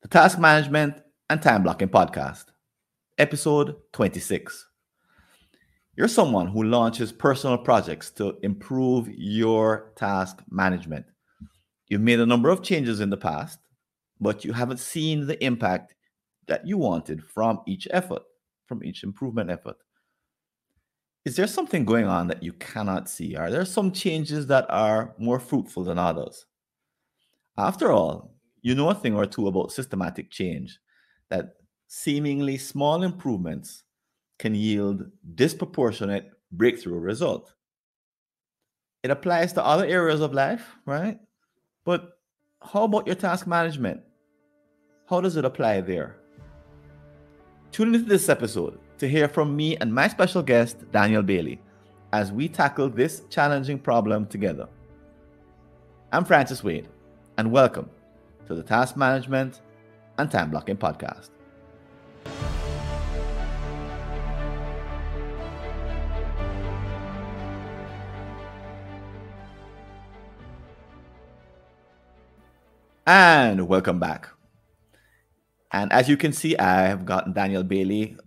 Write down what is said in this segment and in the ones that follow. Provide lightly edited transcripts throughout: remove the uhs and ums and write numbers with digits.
the Task Management and Time Blocking Podcast, episode 26. You're someone who launches personal projects to improve your task management. You've made a number of changes in the past, but you haven't seen the impact that you wanted from each effort, from each improvement effort. Is there something going on that you cannot see? Are there some changes that are more fruitful than others? After all, you know a thing or two about systematic change, that seemingly small improvements can yield disproportionate breakthrough result. It applies to other areas of life, right? But how about your task management? How does it apply there? Tune into this episode to hear from me and my special guest, Danielle Baily, as we tackle this challenging problem together. I'm Francis Wade, and welcome to the Task Management and Time Blocking Podcast. And welcome back. And as you can see, I have gotten Danielle Baily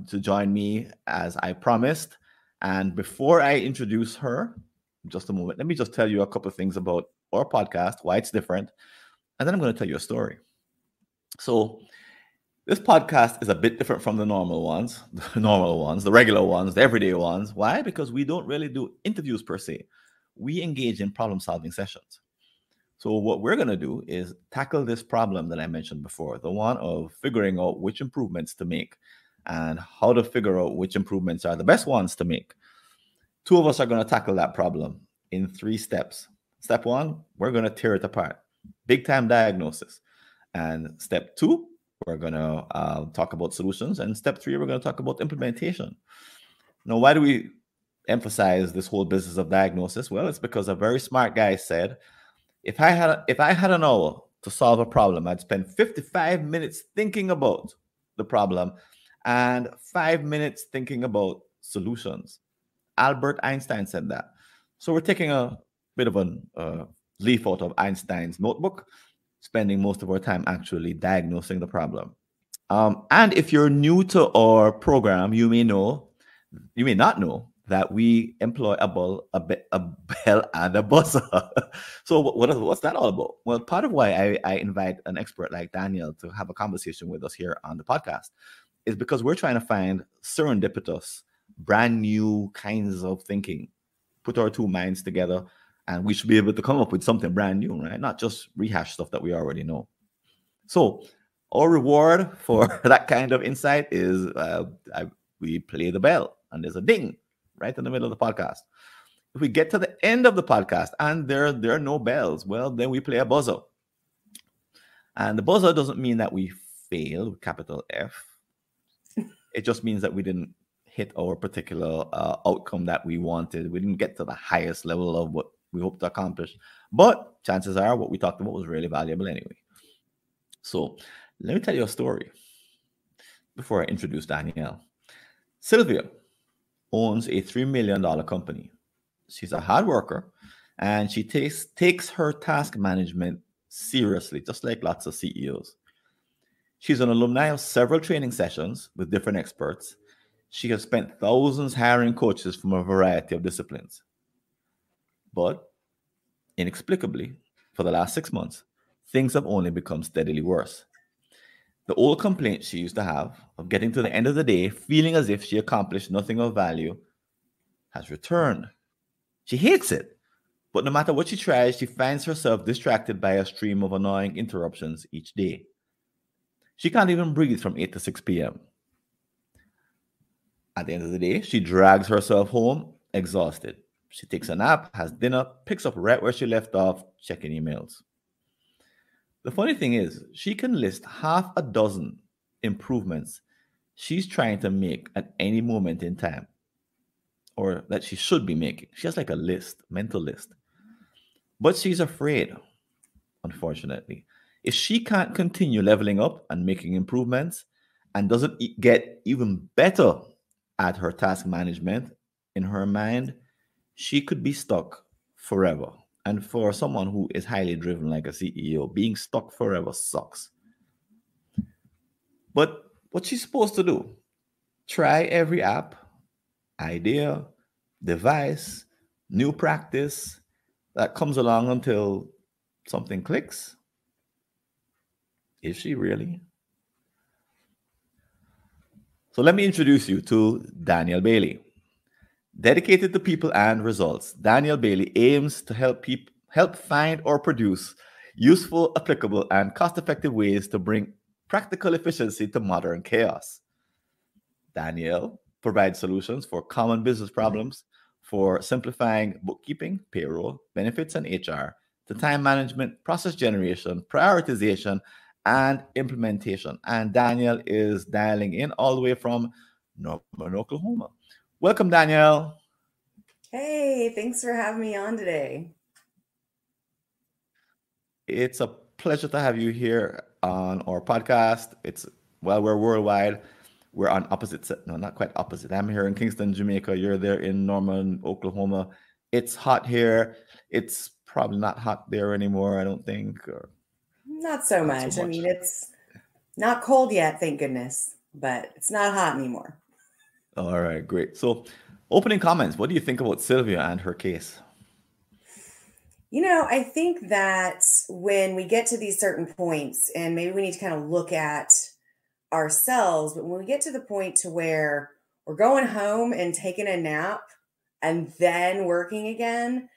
to join me as I promised. And before I introduce her, just a moment, let me just tell you a couple of things about our podcast, why it's different, and then I'm going to tell you a story. So this podcast is a bit different from the normal ones, the regular ones, the everyday ones. Why? Because we don't really do interviews per se. We engage in problem-solving sessions. So what we're going to do is tackle this problem that I mentioned before, the one of figuring out which improvements to make and how to figure out which improvements are the best ones to make. Two of us are going to tackle that problem in 3 steps. Step 1, we're going to tear it apart. Big time diagnosis. And step 2, we're going to talk about solutions. And step 3, we're going to talk about implementation. Now, why do we emphasize this whole business of diagnosis? Well, it's because a very smart guy said, if I had an hour to solve a problem, I'd spend 55 minutes thinking about the problem and 5 minutes thinking about solutions. Albert Einstein said that. So we're taking a bit of a leaf out of Einstein's notebook, spending most of our time actually diagnosing the problem. And if you're new to our program, you may not know that we employ a bell and a buzzer. So what's that all about? Well, part of why I invite an expert like Danielle to have a conversation with us here on the podcast is because we're trying to find serendipitous, brand new kinds of thinking, put our 2 minds together, and we should be able to come up with something brand new, right? Not just rehash stuff that we already know. So our reward for that kind of insight is we play the bell and there's a ding right in the middle of the podcast. If we get to the end of the podcast and there are no bells, well, then we play a buzzer. And the buzzer doesn't mean that we failed with capital F. It just means that we didn't hit our particular outcome that we wanted. We didn't get to the highest level of what we hoped to accomplish. But chances are what we talked about was really valuable anyway. So let me tell you a story before I introduce Danielle. Sylvia owns a $3 million company. She's a hard worker and she takes her task management seriously, just like lots of CEOs. She's an alumni of several training sessions with different experts. She has spent thousands hiring coaches from a variety of disciplines. But inexplicably, for the last 6 months, things have only become steadily worse. The old complaint she used to have of getting to the end of the day feeling as if she accomplished nothing of value has returned. She hates it, but no matter what she tries, she finds herself distracted by a stream of annoying interruptions each day. She can't even breathe from 8 to 6 p.m. At the end of the day, she drags herself home exhausted. She takes a nap, has dinner, picks up right where she left off, checking emails. The funny thing is, she can list half a dozen improvements she's trying to make at any moment in time, or that she should be making. She has like a list, mental list. But she's afraid, unfortunately. If she can't continue leveling up and making improvements and doesn't get even better at her task management, in her mind, she could be stuck forever. And for someone who is highly driven like a CEO, being stuck forever sucks. But what she's supposed to do, try every app, idea, device, new practice that comes along until something clicks. Is she really? So let me introduce you to Danielle Baily. Dedicated to people and results, Danielle Baily aims to help find or produce useful, applicable, and cost-effective ways to bring practical efficiency to modern chaos. Danielle provides solutions for common business problems, for simplifying bookkeeping, payroll, benefits, and HR, to time management, process generation, prioritization, and implementation. And Danielle is dialing in all the way from Norman, Oklahoma. Welcome, Danielle. Hey, thanks for having me on today. It's a pleasure to have you here on our podcast. We're worldwide. We're on no, not quite opposite. I'm here in Kingston, Jamaica. You're there in Norman, Oklahoma. It's hot here. It's probably not hot there anymore, I don't think, or Not so not so much. I much. mean, it's not cold yet, thank goodness, but it's not hot anymore. All right, great. So, opening comments. What do you think about Sylvia and her case? I think that when we get to these certain points, and maybe we need to kind of look at ourselves, but when we get to the point to where we're going home and taking a nap and then working again,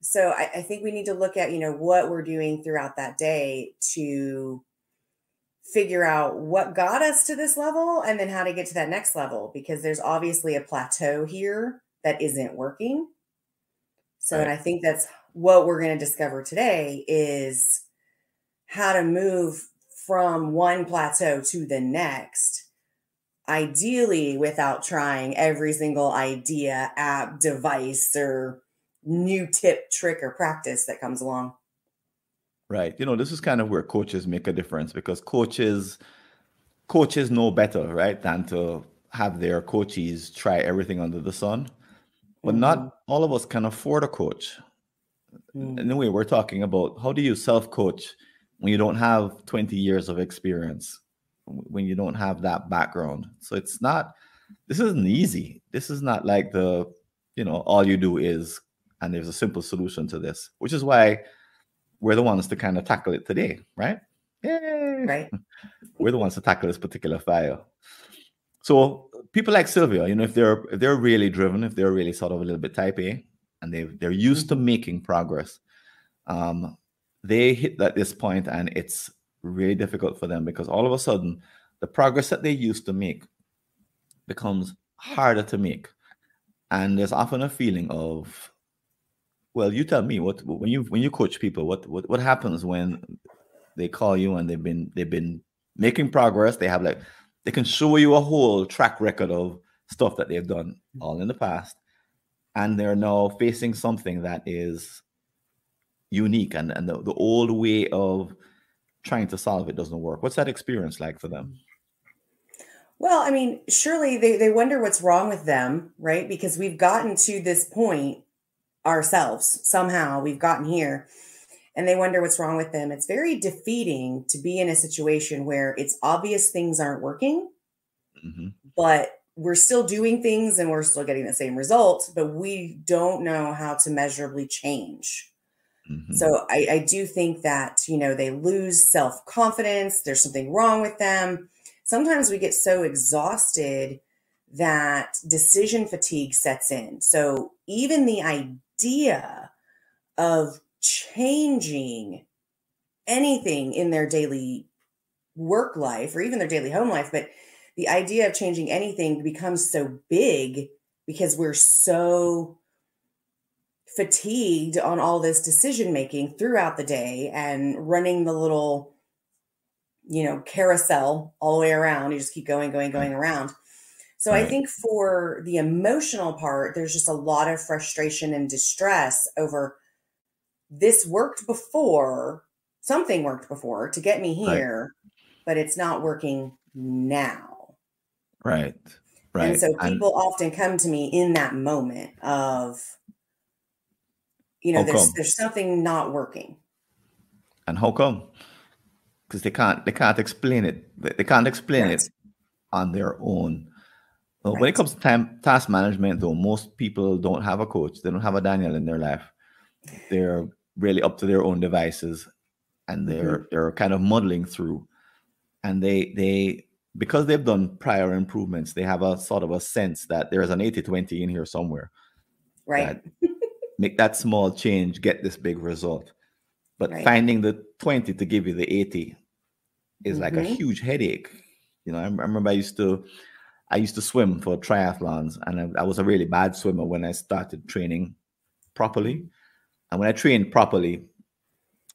so I think we need to look at, what we're doing throughout that day to figure out what got us to this level and then how to get to that next level, because there's obviously a plateau here that isn't working. So, and Right. I think that's what we're going to discover today is how to move from one plateau to the next, ideally without trying every single idea, app, device, or new tip, trick, or practice that comes along. Right. This is kind of where coaches make a difference because coaches know better, right, than to have their coachees try everything under the sun. But Mm-hmm. not all of us can afford a coach. Mm. Anyway, we're talking about how do you self coach when you don't have 20 years of experience, when you don't have that background. So this isn't easy. This is not like all you do is, and there's a simple solution to this, which is why we're the ones to kind of tackle it today, right? Yay! Right. We're the ones to tackle this particular file. So people like Sylvia, if they're really driven, if they're really sort of a little bit type A, and they're used to Mm-hmm. making progress, um, they hit at this point, and it's really difficult for them because all of a sudden, the progress that they used to make becomes harder to make, and there's often a feeling of, well, you tell me what when you coach people, what happens when they call you and they've been making progress. They can show you a whole track record of stuff that they've done all in the past, and they're now facing something that is unique, and the old way of trying to solve it doesn't work. What's that experience like for them? Well, I mean, surely they wonder what's wrong with them, right? Because we've gotten to this point ourselves. Somehow we've gotten here and they wonder what's wrong with them. It's very defeating to be in a situation where it's obvious things aren't working, Hmm. but we're still doing things and we're still getting the same results, but we don't know how to measurably change. Hmm. So I do think that, they lose self confidence. There's something wrong with them. Sometimes we get so exhausted that decision fatigue sets in. So even the idea of changing anything in their daily work life or even their daily home life, but the idea of changing anything becomes so big because we're so fatigued on all this decision making throughout the day and running the little, carousel all the way around. You just keep going, going, Right. going around. So I Right. think for the emotional part, there's just a lot of frustration and distress over this worked before, something worked before to get me Right. here, but it's not working now. Right. And Right. so And people often come to me in that moment of, how there's come? there's something not working. And how come? Because they can't explain it. They can't explain Correct. it on their own. When it Right. comes to task management, though, most people don't have a coach. They don't have a Daniel in their life. They're really up to their own devices, and Mm-hmm. they're kind of muddling through. And they because they've done prior improvements, they have a sort of a sense that there's an 80-20 in here somewhere, Right. that make that small change get this big result. But Right. finding the 20 to give you the 80 is like a Mm-hmm. huge headache. I remember I used to swim for triathlons, and I was a really bad swimmer when I started training properly. And when I trained properly,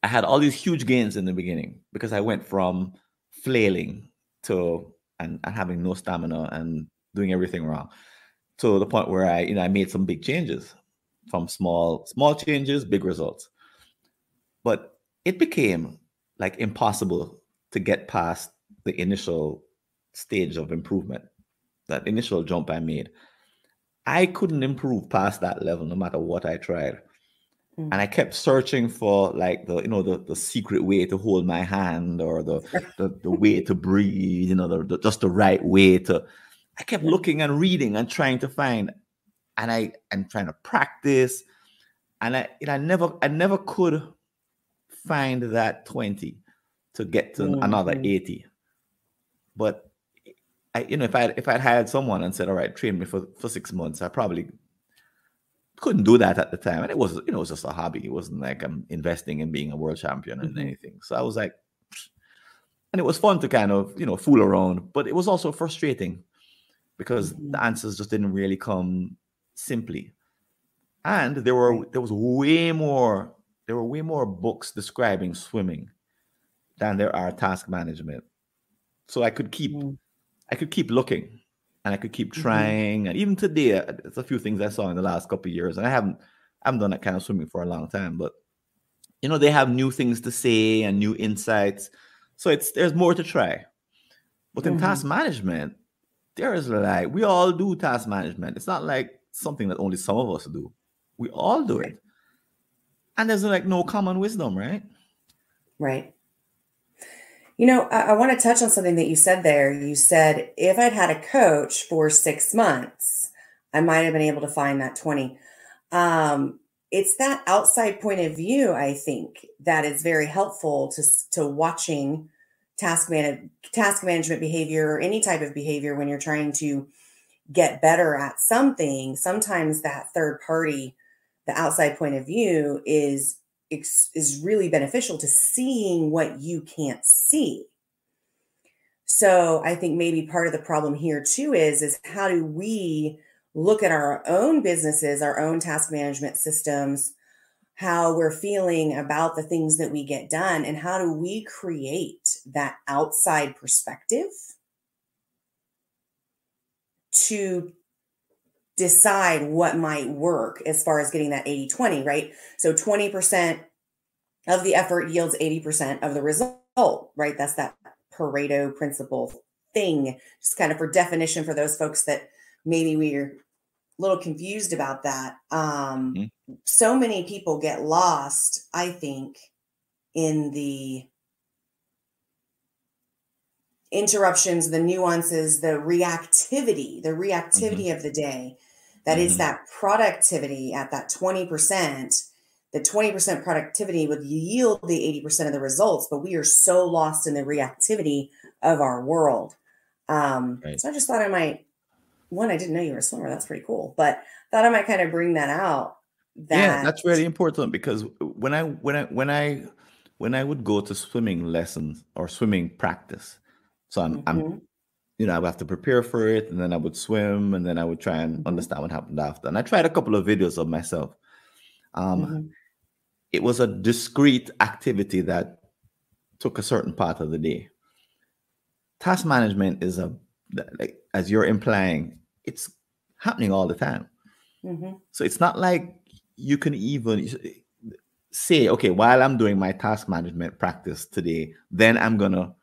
I had all these huge gains in the beginning because I went from flailing to and having no stamina and doing everything wrong, to the point where I made some big changes, from small changes, big results. But it became like impossible to get past the initial stage of improvement, that initial jump I made. I couldn't improve past that level no matter what I tried. And I kept searching for like the secret way to hold my hand, or the way to breathe, just the right way to. I kept looking and reading and trying to find, and trying to practice, and I never could find that 20 to get to another Mm-hmm. 80. But if I'd hired someone and said, all right, train me for 6 months, I probably couldn't do that at the time. And it was just a hobby. It wasn't like I'm investing in being a world champion or Mm-hmm. anything. So I was like, and it was fun to kind of, fool around, but it was also frustrating because Mm-hmm. the answers just didn't really come simply. And Right. there were way more books describing swimming than there are task management. So I could keep looking, and I could keep Mm-hmm. trying. And even today, there's a few things I saw in the last couple of years, and I haven't done that kind of swimming for a long time, but they have new things to say and new insights. So there's more to try. But in Mm-hmm. task management, there is like we all do task management. It's not like something that only some of us do. We all do Right. it. And there's like no common wisdom, right? Right. I want to touch on something that you said there. You said if I'd had a coach for 6 months, I might have been able to find that 20. Um, it's that outside point of view, I think, that is very helpful to watching task management behavior, or any type of behavior when you're trying to get better at something. Sometimes that third party, the outside point of view, is really beneficial to seeing what you can't see. So I think maybe part of the problem here too is how do we look at our own businesses, our own task management systems, how we're feeling about the things that we get done, and how do we create that outside perspective to decide what might work as far as getting that 80-20, right? So 20% of the effort yields 80% of the result, right? That's that Pareto principle thing, just kind of for definition for those folks that maybe we're a little confused about that. Mhm. So many people get lost, I think, in the interruptions, the nuances, the Mhm. reactivity of the day. That is Mhm. that productivity at that 20%. The 20% productivity would yield the 80% of the results, but we are so lost in the reactivity of our world. Right. So I just thought I didn't know you were a swimmer. That's pretty cool. But thought I might kind of bring that out Yeah, that, that's really important because when I would go to swimming lessons or swimming practice, so mhm, I would have to prepare for it, and then I would swim, and then I would try and mhm, understand what happened after. And I tried a couple of videos of myself. Um, mhm, it was a discrete activity that took a certain part of the day. Task management is like, as you're implying, it's happening all the time. mhm, So it's not like you can even say, okay, while I'm doing my task management practice today, then I'm gonna,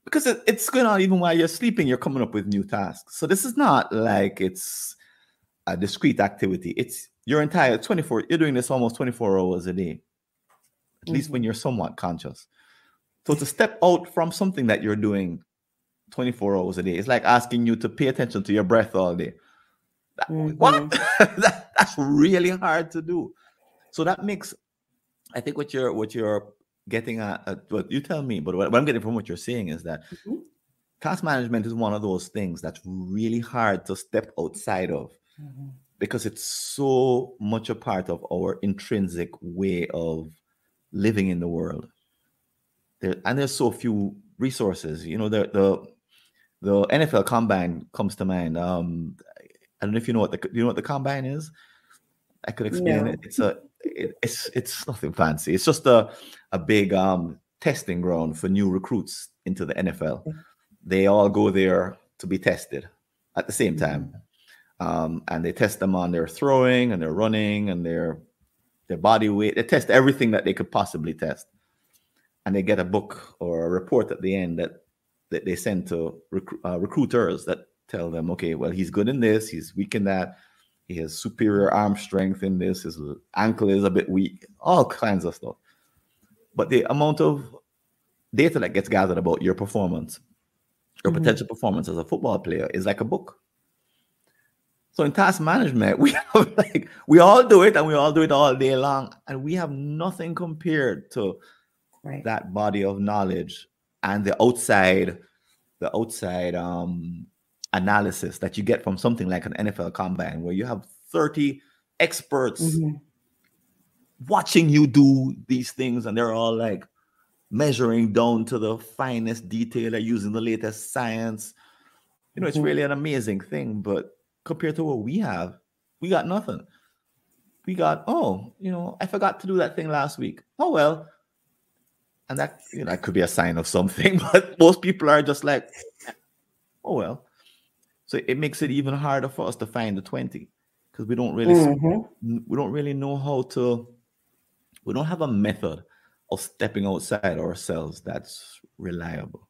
because it's going on even while you're sleeping, you're coming up with new tasks. So this is not like it's a discrete activity. It's your entire 24, you're doing this almost 24 hours a day, at least when mhm. you're somewhat conscious. So to step out from something that you're doing 24 hours a day. It's like asking you to pay attention to your breath all day. What? Mm-hmm. That's really hard to do. So that makes, I think what you're getting at, what you tell me, but what I'm getting from what you're saying is that Mm-hmm. task management is one of those things that's really hard to step outside of Mm-hmm. because it's so much a part of our intrinsic way of living in the world. There's so few resources. The NFL Combine comes to mind. I don't know if you know what the Combine is. I could explain it. No. It's nothing fancy. It's just a big testing ground for new recruits into the NFL. They all go there to be tested at the same Mm-hmm. time, and they test them on their throwing and their running and their body weight. They test everything that they could possibly test, and they get a book or a report at the end that they send to recruiters that tell them, okay, well, he's good in this, he's weak in that, he has superior arm strength in this, his ankle is a bit weak, all kinds of stuff. But the amount of data that gets gathered about your performance, your Mm-hmm. potential performance as a football player, is like a book. So in task management, we have we all do it and we all do it all day long, and we have nothing compared to Right. that body of knowledge and the outside analysis that you get from something like an NFL Combine, where you have 30 experts Mm-hmm. watching you do these things, and they're all like measuring down to the finest detail. They're using the latest science. It's Mm-hmm. really an amazing thing. But compared to what we have, we got nothing. We got, I forgot to do that thing last week. Oh well. And that could be a sign of something, but most people are just like, oh well. So it makes it even harder for us to find the 20 because Mm-hmm. we don't really know how to. We don't have a method of stepping outside ourselves that's reliable.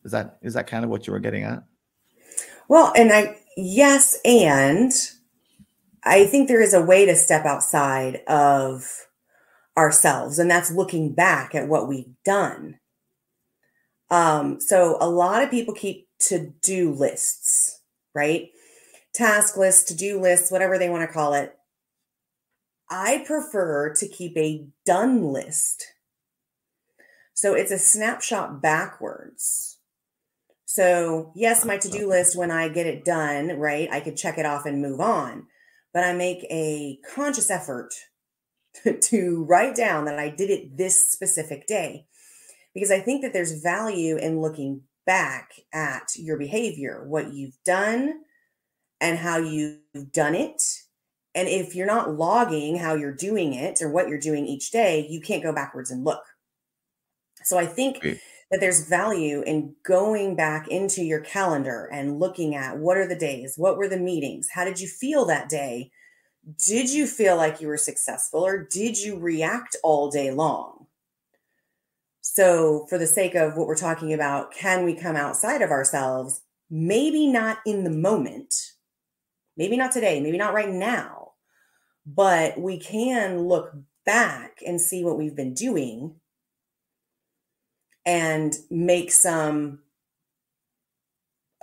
Is that kind of what you were getting at? Well, yes, and I think there is a way to step outside of ourselves, and that's looking back at what we've done. So a lot of people keep to-do lists, right? Task lists, to-do lists, whatever they want to call it. I prefer to keep a done list. So it's a snapshot backwards. So yes, my to-do list, when I get it done, right, I could check it off and move on. But I make a conscious effort to write down that I did it this specific day. Because I think that there's value in looking back at your behavior, what you've done and how you've done it. And if you're not logging how you're doing it or what you're doing each day, you can't go backwards and look. So I think Okay. that there's value in going back into your calendar and looking at what are the days, what were the meetings, how did you feel that day? Did you feel like you were successful or did you react all day long? So, for the sake of what we're talking about, can we come outside of ourselves? Maybe not in the moment, maybe not today, maybe not right now, but we can look back and see what we've been doing and make some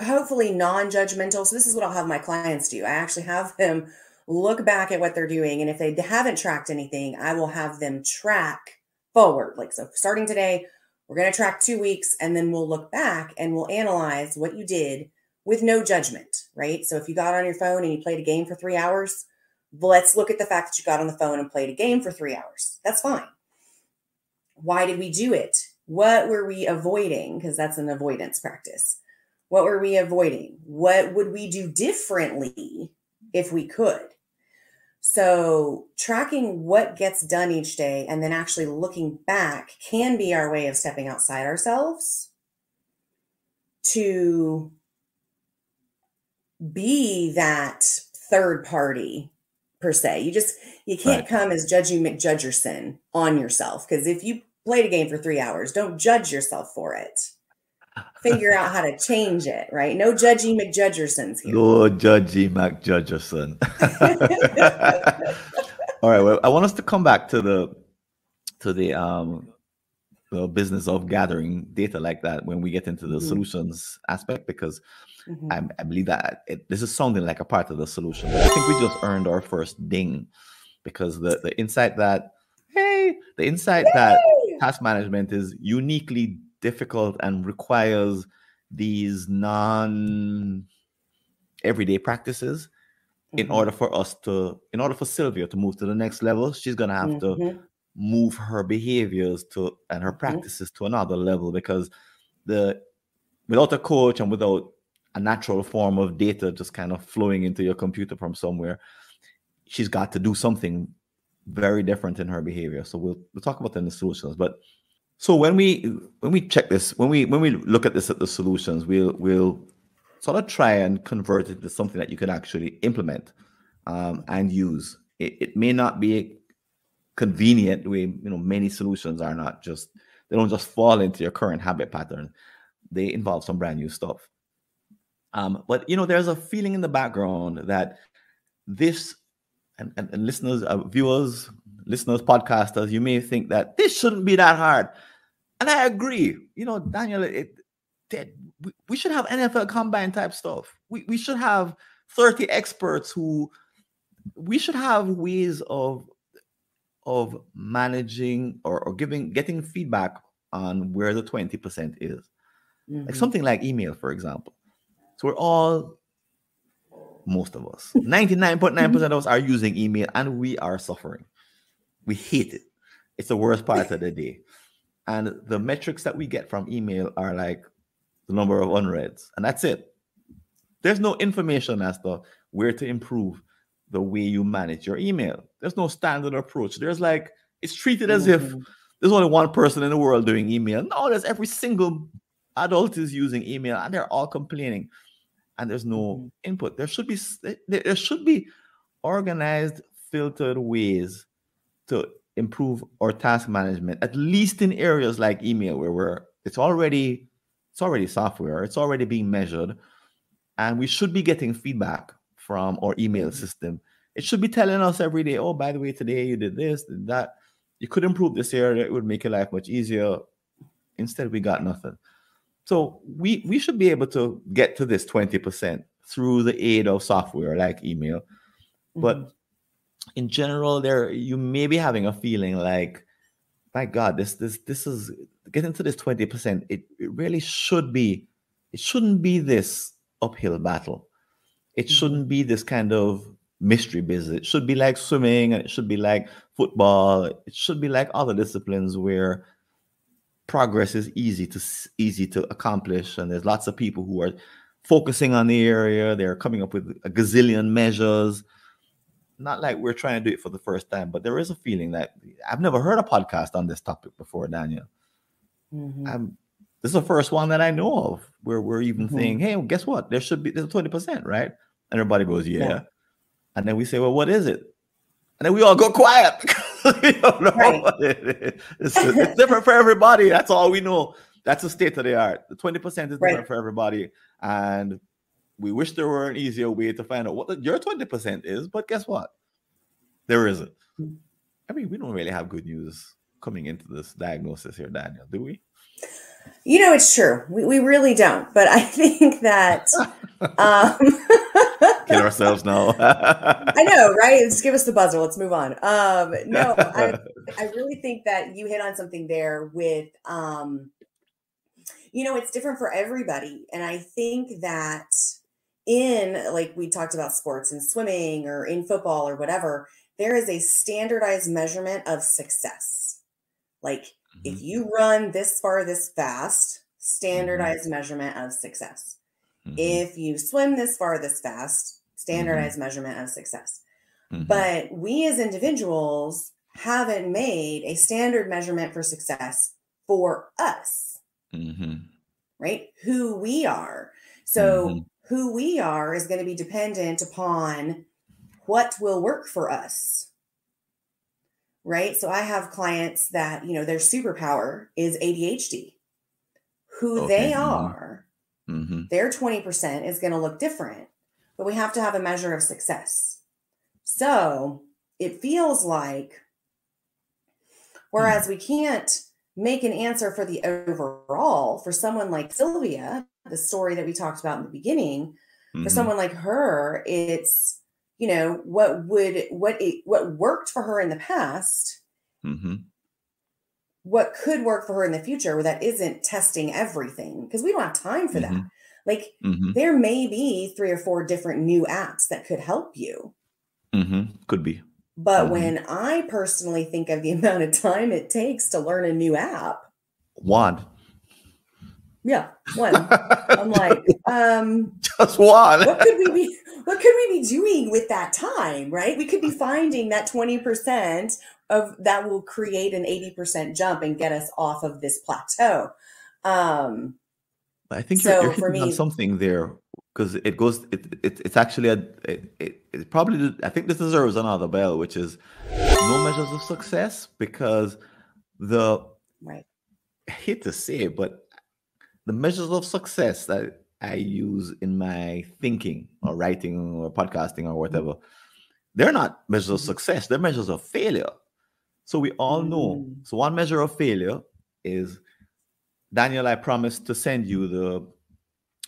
hopefully non-judgmental. So this is what I'll have my clients do. I actually have them look back at what they're doing. And if they haven't tracked anything, I will have them track forward. Like, so starting today, we're going to track 2 weeks and then we'll look back and we'll analyze what you did with no judgment, right? So if you got on your phone and you played a game for 3 hours, let's look at the fact that you got on the phone and played a game for 3 hours. That's fine. Why did we do it? What were we avoiding? Because that's an avoidance practice. What were we avoiding? What would we do differently if we could? So tracking what gets done each day and then actually looking back can be our way of stepping outside ourselves to be that third party per se. You can't Right. come as Judgy McJudgerson on yourself, because if you played a game for 3 hours, don't judge yourself for it. Figure out how to change it, right? No Judgy McJudgersons here. No judgy McJudgerson. All right. Well, I want us to come back to the the business of gathering data like that when we get into the solutions aspect, because I believe that this is sounding like a part of the solution. But I think we just earned our first ding, because the insight that, Yay! task management is uniquely difficult and requires these non everyday practices in order for Sylvia to move to the next level. She's going to have to move her behaviors to and her practices to another level, because without a coach and without a natural form of data just kind of flowing into your computer from somewhere, she's got to do something very different in her behavior. So we'll talk about that in the solutions. But so when we check this, when we look at this at the solutions, we'll sort of try and convert it to something that you can actually implement and use. It may not be convenient the way, many solutions are not just, they don't just fall into your current habit pattern. They involve some brand new stuff. But there's a feeling in the background that this, and listeners, viewers, listeners, podcasters, you may think that this shouldn't be that hard. And I agree. Daniel, we should have NFL combine type stuff. We should have 30 experts we should have ways of managing or getting feedback on where the 20% is. Like something like email, for example. So most of us, 99.9% of us are using email, and we are suffering. We hate it. It's the worst part of the day. And the metrics that we get from email are like the number of unreads, and that's it. There's no information as to where to improve the way you manage your email. There's no standard approach. It's treated as if there's only one person in the world doing email. No, there's every single adult is using email, and they're all complaining. And there's no input. There should be organized, filtered ways to improve our task management, at least in areas like email, where it's already software, it's already being measured, and we should be getting feedback from our email system. It should be telling us every day, oh, by the way, today you did this, did that. You could improve this area. It would make your life much easier. Instead, we got nothing. So we should be able to get to this 20% through the aid of software like email. But in general, you may be having a feeling like, my God, this is getting to this 20%. It really should be. It shouldn't be this uphill battle. It shouldn't be this kind of mystery business. It should be like swimming, and it should be like football. It should be like other disciplines where progress is easy to accomplish, and there's lots of people who are focusing on the area. They're coming up with a gazillion measures. Not like we're trying to do it for the first time, but there is a feeling that I've never heard a podcast on this topic before, Daniel. This is the first one that I know of where we're even saying, hey, well, guess what? There's 20%, right? And everybody goes, yeah. And then we say, well, what is it? And then we all go quiet. We don't know what it is. It's different for everybody. That's all we know. That's the state of the art. The 20% is different for everybody. And we wish there were an easier way to find out what your 20% is. But guess what? There isn't. I mean, we don't really have good news coming into this diagnosis here, Daniel, do we? It's true. We really don't. But I think that kill ourselves now. I know, right? Just give us the buzzer. Let's move on. No, I really think that you hit on something there with it's different for everybody. And I think that like we talked about sports and swimming or in football or whatever, there is a standardized measurement of success. Like if you run this far, this fast, standardized measurement of success. If you swim this far, this fast, standardized measurement of success. But we as individuals haven't made a standard measurement for success for us, right? Who we are. So who we are is going to be dependent upon what will work for us, right? So I have clients that, their superpower is ADHD. Who they are, their 20% is going to look different, but we have to have a measure of success. So it feels like, whereas we can't make an answer for the overall. For someone like Sylvia, the story that we talked about in the beginning, for someone like her, it's, you know, what worked for her in the past, what could work for her in the future, that isn't testing everything, because we don't have time for that. Like, there may be 3 or 4 different new apps that could help you. Could be. But when I personally think of the amount of time it takes to learn a new app, one. Yeah, one. I'm like, just one. What could we be doing with that time, right? We could be finding that 20% of that will create an 80% jump and get us off of this plateau. I think you're hitting on something there, because it's actually it probably, I think this deserves another bell, which is no measures of success, because I hate to say it, but the measures of success that I use in my thinking or writing or podcasting or whatever, they're not measures of success, they're measures of failure. So we all know. So one measure of failure is, Daniel, I promised to send you the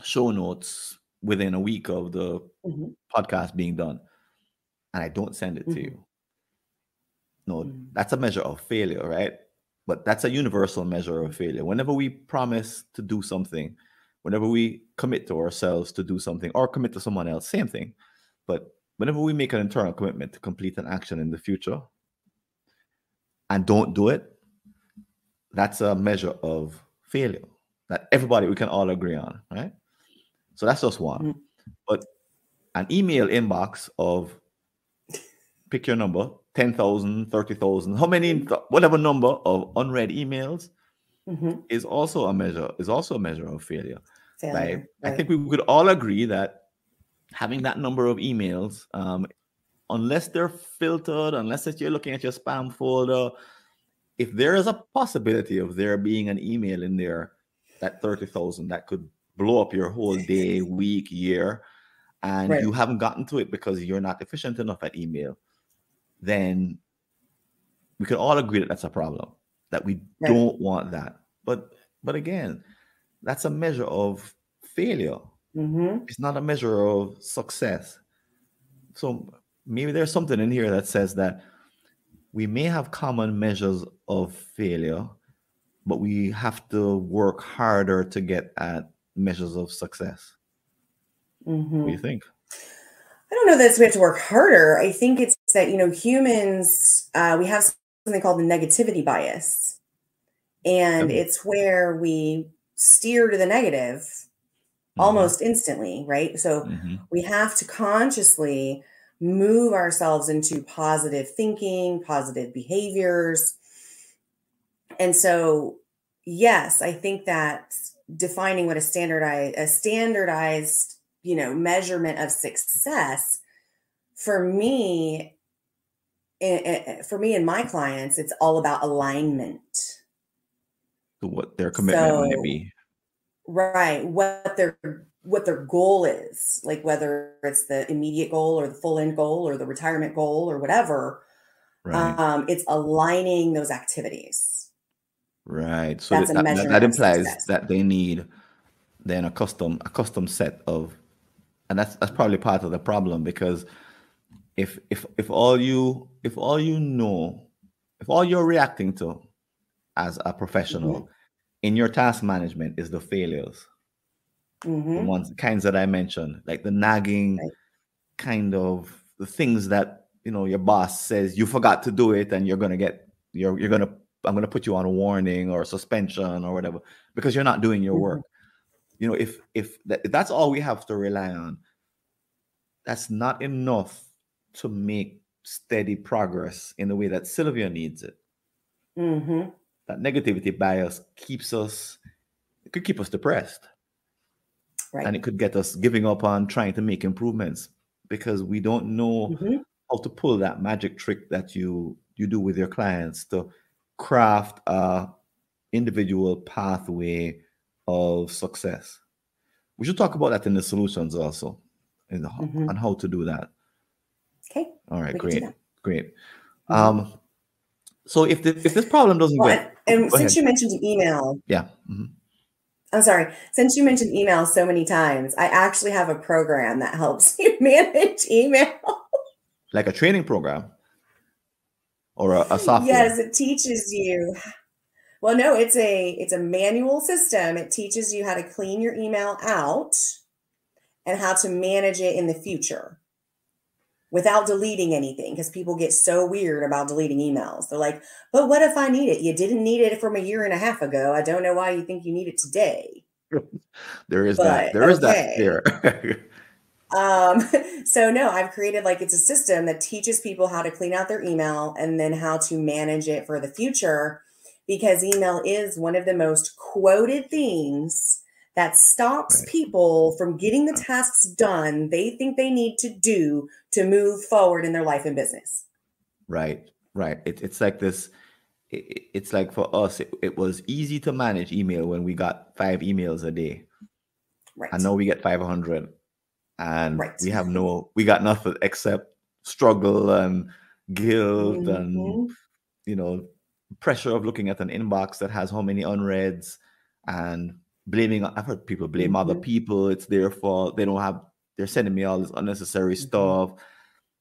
show notes within a week of the podcast being done, and I don't send it to you. No, that's a measure of failure, right? But that's a universal measure of failure. Whenever we promise to do something, whenever we commit to ourselves to do something or commit to someone else, same thing. But whenever we make an internal commitment to complete an action in the future and don't do it, that's a measure of failure that we can all agree on, right? So that's just one. But an email inbox of, pick your number, 10,000, 30,000, how many, whatever number of unread emails is also a measure of failure. Right? I think we could all agree that having that number of emails, unless they're filtered, unless that you're looking at your spam folder, if there is a possibility of there being an email in there, that 30,000, that could blow up your whole day, week, year, and you haven't gotten to it because you're not efficient enough at email, then we can all agree that that's a problem, that we don't want that. But again, that's a measure of failure. It's not a measure of success. So maybe there's something in here that says that we may have common measures of failure, but we have to work harder to get at measures of success. What do you think? I don't know that we have to work harder. I think it's that, humans, we have something called the negativity bias. And it's where we steer to the negative almost instantly, right? So we have to consciously move ourselves into positive thinking, positive behaviors. And so, yes, I think that defining what a standardized, measurement of success for me and my clients, it's all about alignment. To what their commitment might be. Right. What their goal is, like whether it's the immediate goal or the full end goal or the retirement goal or whatever. Right. It's aligning those activities. Right. So that implies that they need then a custom set of, and that's probably part of the problem, because if all you're reacting to as a professional in your task management is the failures, the kinds that I mentioned, like the nagging kind of the things that your boss says you forgot to do it, and I'm gonna put you on a warning or suspension or whatever because you're not doing your work. If that's all we have to rely on, that's not enough to make steady progress in the way that Sylvia needs it. That negativity bias could keep us depressed. Right. And it could get us giving up on trying to make improvements because we don't know how to pull that magic trick that you do with your clients to craft a individual pathway of success. We should talk about that in the solutions also, on how to do that. Okay. All right, great. So if this problem doesn't Well, get, and go since ahead. you mentioned email, Yeah. I'm sorry, since you mentioned email so many times, I actually have a program that helps you manage email. Like a training program or a software. Yes, it teaches you. Well, no, it's a manual system. It teaches you how to clean your email out and how to manage it in the future without deleting anything, because people get so weird about deleting emails. They're like, but what if I need it? You didn't need it from a year and a half ago. I don't know why you think you need it today. There is that. But There is that okay. fear. Um, so no, I've created like it's a system that teaches people how to clean out their email and then how to manage it for the future, because email is one of the most quoted things that stops Right. people from getting the tasks done they think they need to do to move forward in their life and business. Right. Right. It's like this. It's like for us, it was easy to manage email when we got 5 emails a day. And Right. now we get 500. And Right. we got nothing except struggle and guilt and, Hmm. you know, pressure of looking at an inbox that has how many unreads and blaming. I've heard people blame other Hmm. people. It's their fault. They're sending me all this unnecessary Hmm. stuff.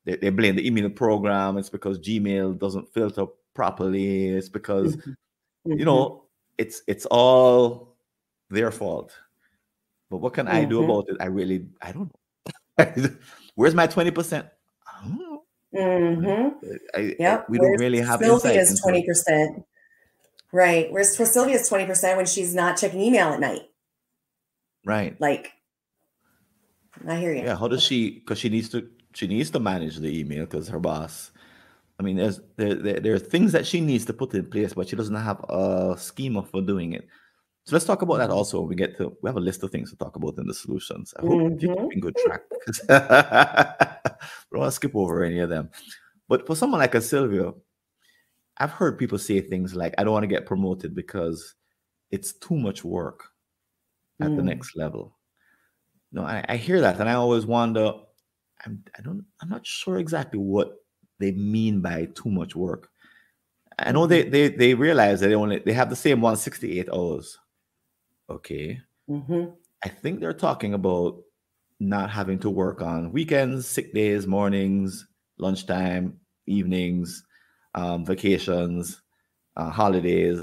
They blame the email program. It's because Gmail doesn't filter properly. It's because, Hmm. you Hmm. know, it's all their fault. But what can I do Hmm. about it? I don't know. Where's my 20%? I don't know. Hmm. Yep. We don't Where's really have insight Sylvia's into it. 20%? Right. Where's Sylvia's 20% when she's not checking email at night? Right. Like, I hear you. Yeah. How does she? Because she needs to manage the email because her boss. I mean, there are things that she needs to put in place, but she doesn't have a schema for doing it. So let's talk about that Mhm. also. We have a list of things to talk about in the solutions. I hope you're Mhm. keeping good track because we don't want to skip over any of them. But for someone like a Sylvia, I've heard people say things like, "I don't want to get promoted because it's too much work at the Mm. next level." No, I hear that, and I always wonder. I'm not sure exactly what they mean by too much work. I know Mhm. they realize that they have the same 168 hours. Okay, Mhm. I think they're talking about not having to work on weekends, sick days, mornings, lunchtime, evenings, vacations, holidays.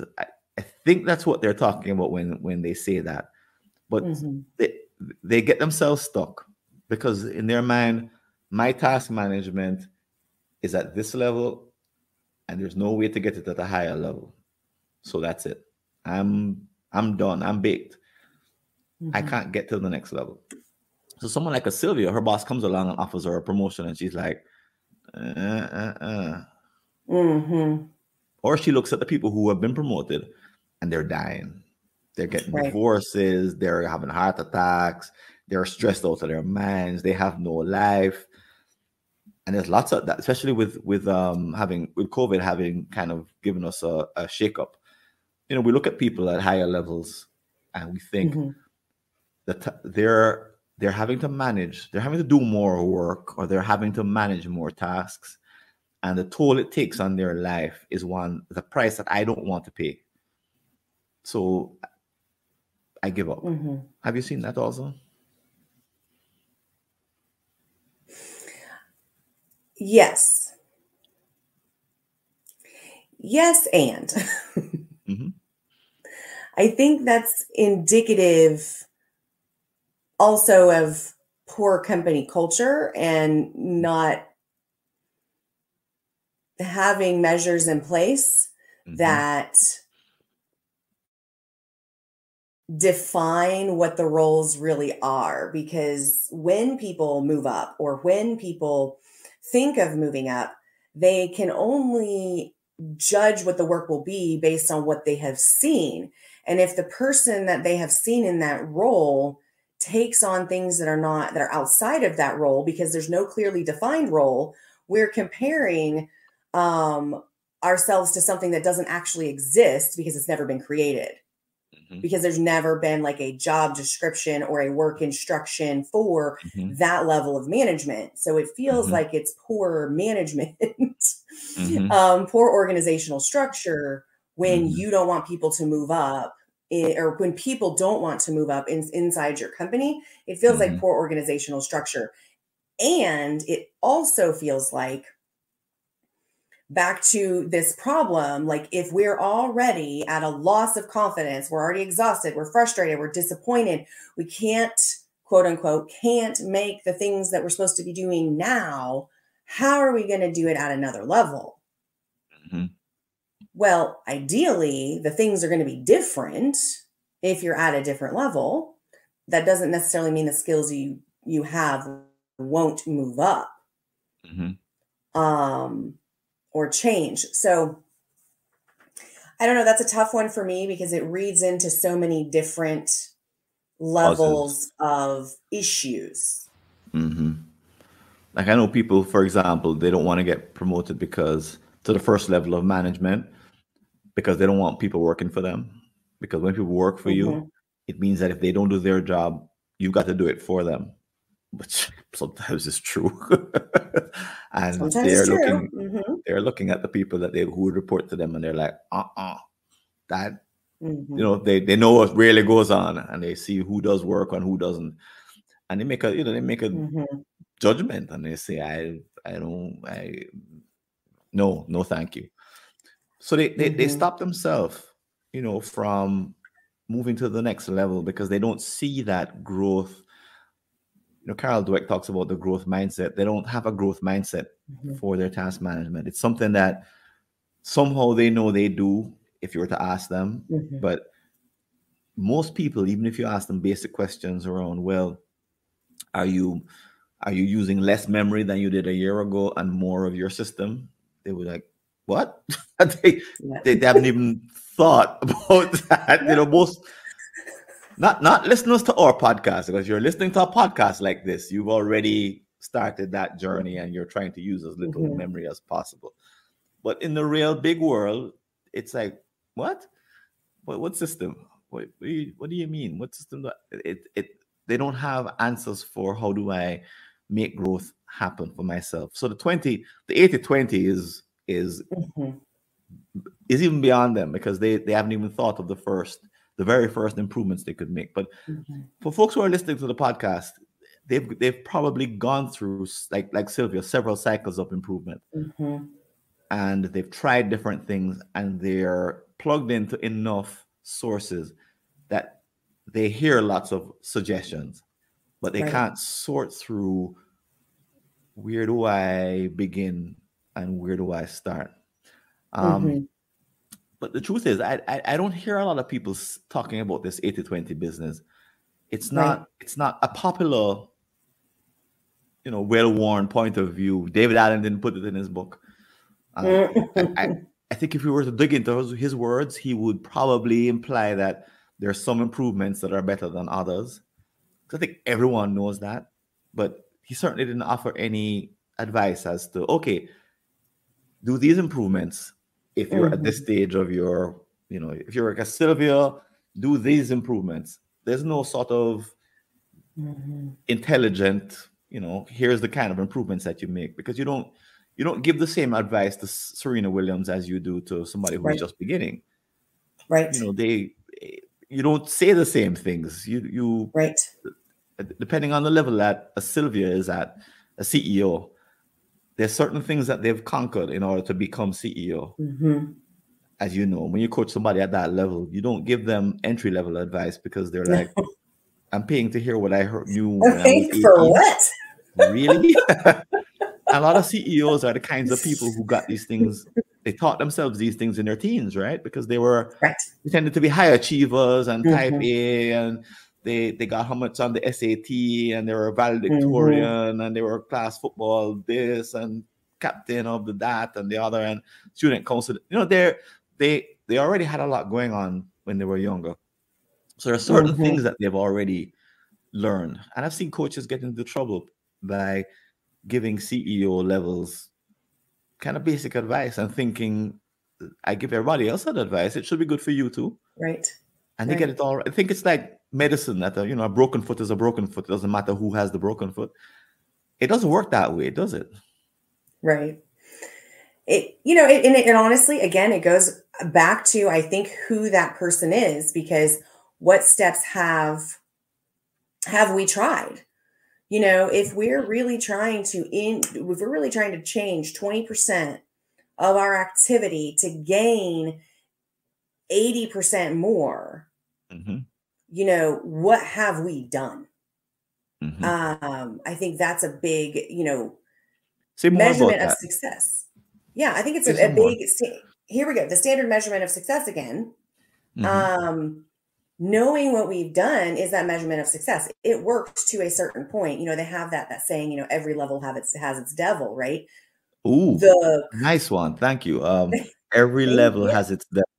I think that's what they're talking about when they say that. But Mhm. they, they get themselves stuck because in their mind, my task management is at this level and there's no way to get it at a higher level. So that's it. I'm done. I'm baked. I Mhm. can't get to the next level. So someone like a Sylvia, her boss comes along and offers her a promotion, and she's like, uh. Mhm. Or she looks at the people who have been promoted, and they're dying. They're getting Right. divorces. They're having heart attacks. They're stressed out of their minds. They have no life. And there's lots of that, especially with COVID having kind of given us a shakeup. You know, we look at people at higher levels, and we think Mhm. that they're having to manage, they're having to do more work, or they're having to manage more tasks, and the toll it takes on their life is the price that I don't want to pay. So I give up. Mhm. Have you seen that also? Yes. Yes, and Hmm. I think that's indicative also of poor company culture and not having measures in place Hmm. that define what the roles really are. Because when people move up or when people think of moving up, they can only judge what the work will be based on what they have seen. And if the person that they have seen in that role takes on things that are outside of that role, because there's no clearly defined role, we're comparing um ourselves to something that doesn't actually exist because it's never been created, Hmm. because there's never been like a job description or a work instruction for Hmm. that level of management. So it feels Hmm. like it's poor management Mm-hmm. Poor organizational structure when Mm-hmm. you don't want people to move up, or when people don't want to move up inside your company. It feels like Mm-hmm. poor organizational structure. And it also feels like, back to this problem, like if we're already at a loss of confidence, we're already exhausted, we're frustrated, we're disappointed, we can't, quote unquote, can't make the things that we're supposed to be doing now, how are we going to do it at another level? Mm-hmm. Well, ideally, the things are going to be different if you're at a different level. That doesn't necessarily mean the skills you have won't move up. Mm-hmm. Or change. So I don't know. That's a tough one for me because it reads into so many different Causes. levels of issues. Mm-hmm. Like I know people, for example, they don't want to get promoted because to the first level of management because they don't want people working for them. Because when people work for you, Hmm. it means that if they don't do their job, you've got to do it for them, which sometimes is true. And Sometimes it's true. they're looking at the people that they who would report to them, and they're like, that they know what really goes on, and they see who does work and who doesn't, and they make a Hmm. judgment, and they say, no, thank you. So they Hmm. stop themselves, from moving to the next level because they don't see that growth. Carol Dweck talks about the growth mindset. They don't have a growth mindset Hmm. for their task management. It's something that somehow they know they do if you were to ask them. Hmm. But most people, even if you ask them basic questions around, well, are you using less memory than you did a year ago and more of your system? They were like, what? they, Yeah. they haven't even thought about that. Yep. Most not listeners to our podcast, because you're listening to a podcast like this, you've already started that journey and you're trying to use as little Hmm. memory as possible. But in the real big world, it's like, what? What system? What do you mean? What system? They don't have answers for how do I make growth happen for myself. So the 80/20 Hmm. is even beyond them because they haven't even thought of the very first improvements they could make. But Hmm. for folks who are listening to the podcast, they've probably gone through, like Sylvia, several cycles of improvement, Hmm. and they've tried different things, and they're plugged into enough sources that they hear lots of suggestions, but they Right. can't sort through where do I begin and where do I start. Um, Hmm. but the truth is, I don't hear a lot of people talking about this 80/20 business. Right. It's not a popular, well-worn point of view. David Allen didn't put it in his book. Um, I, I, Hmm. I think if we were to dig into his words, he would probably imply that there are some improvements that are better than others. I think everyone knows that, but he certainly didn't offer any advice as to, okay, do these improvements if you're at this Hmm. stage of your, if you're like a Sylvia, do these improvements. There's no sort of intelligent, here's the kind of improvements that you make, because you don't give the same advice to Serena Williams as you do to somebody who's Right. just beginning. Right. They you don't say the same things. You Right. depending on the level that a Sylvia is at, a CEO, there's certain things that they've conquered in order to become CEO. Hmm. As you know, when you coach somebody at that level, you don't give them entry level advice because they're like, I'm paying to hear what knew when I was Okay. For 18. what? Really? A lot of CEOs are the kinds of people who got these things. They taught themselves these things in their teens, right? Because Right. they tended to be high achievers and type Hmm. A, and they got how much on the SAT, and they were Hmm. valedictorian, and they were class football this and captain of the that and the other, and student council. They already had a lot going on when they were younger. So there are certain Hmm. things that they've already learned, and I've seen coaches get into trouble by giving CEO levels kind of basic advice and thinking, I give everybody else that advice, it should be good for you too. Right. And they get Right. it all. I think it's like medicine that a broken foot is a broken foot. It doesn't matter who has the broken foot. It doesn't work that way, does it? Right. and honestly, again, it goes back to, I think, who that person is, because what steps have we tried? If we're really trying to change 20% of our activity to gain 80% more, Hmm. what have we done? Hmm. I think that's a big, Say more about measurement of that. success. Yeah, I think it's Say a some more. big, here we go, the standard measurement of success again. Hmm. Um, Knowing what we've done is that measurement of success. It works to a certain point. They have that saying, every level has its devil, right? Ooh, The nice one. Thank you. Every Thank level you. has its depth.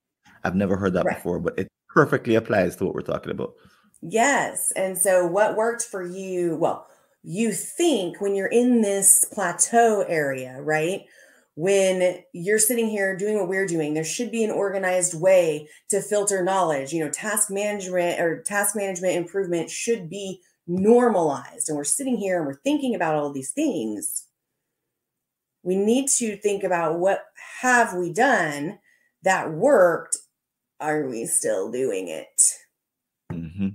I've never heard that Right. before, but it perfectly applies to what we're talking about. Yes. And so what worked for you? Well, you think when you're in this plateau area, right? When you're sitting here doing what we're doing, there should be an organized way to filter knowledge. Task management improvement should be normalized. And we're sitting here and we're thinking about all of these things. We need to think about, what have we done that worked? Are we still doing it? Hmm.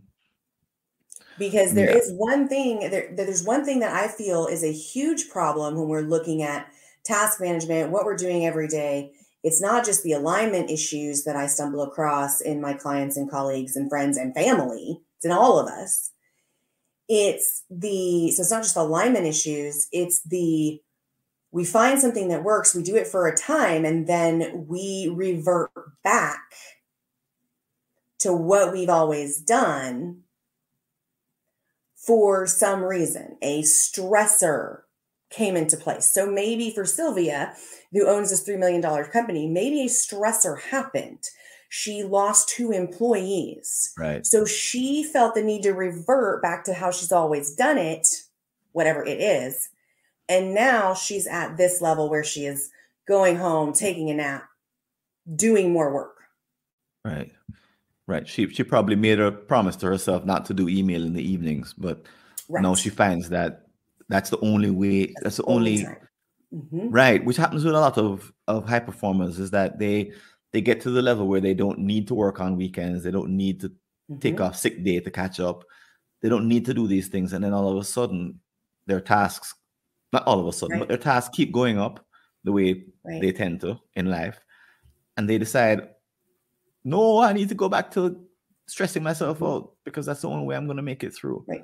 Because Yeah. there's one thing that I feel is a huge problem when we're looking at task management, what we're doing every day. It's not just the alignment issues that I stumble across in my clients and colleagues and friends and family. It's in all of us. It's not just alignment issues. We find something that works, we do it for a time, and then we revert back to what we've always done. For some reason, a stressor came into place. So maybe for Sylvia, who owns this $3 million company, maybe a stressor happened. She lost 2 employees. Right. So she felt the need to revert back to how she's always done it, whatever it is. And now she's at this level where she is going home, taking a nap, doing more work. Right. Right. She probably made a promise to herself not to do email in the evenings, but now Right. she finds that that's the only way. That's That's the the only only time. Mm-hmm. right. Which happens with a lot of high performers is that they get to the level where they don't need to work on weekends. They don't need to take Mm-hmm. off sick day to catch up. They don't need to do these things, and then all of a sudden, their tasks, not all of a sudden, but Right. their tasks keep going up the way Right. they tend to in life, and they decide, no, I need to go back to stressing myself Mm-hmm. out because that's the only way I'm going to make it through. Right.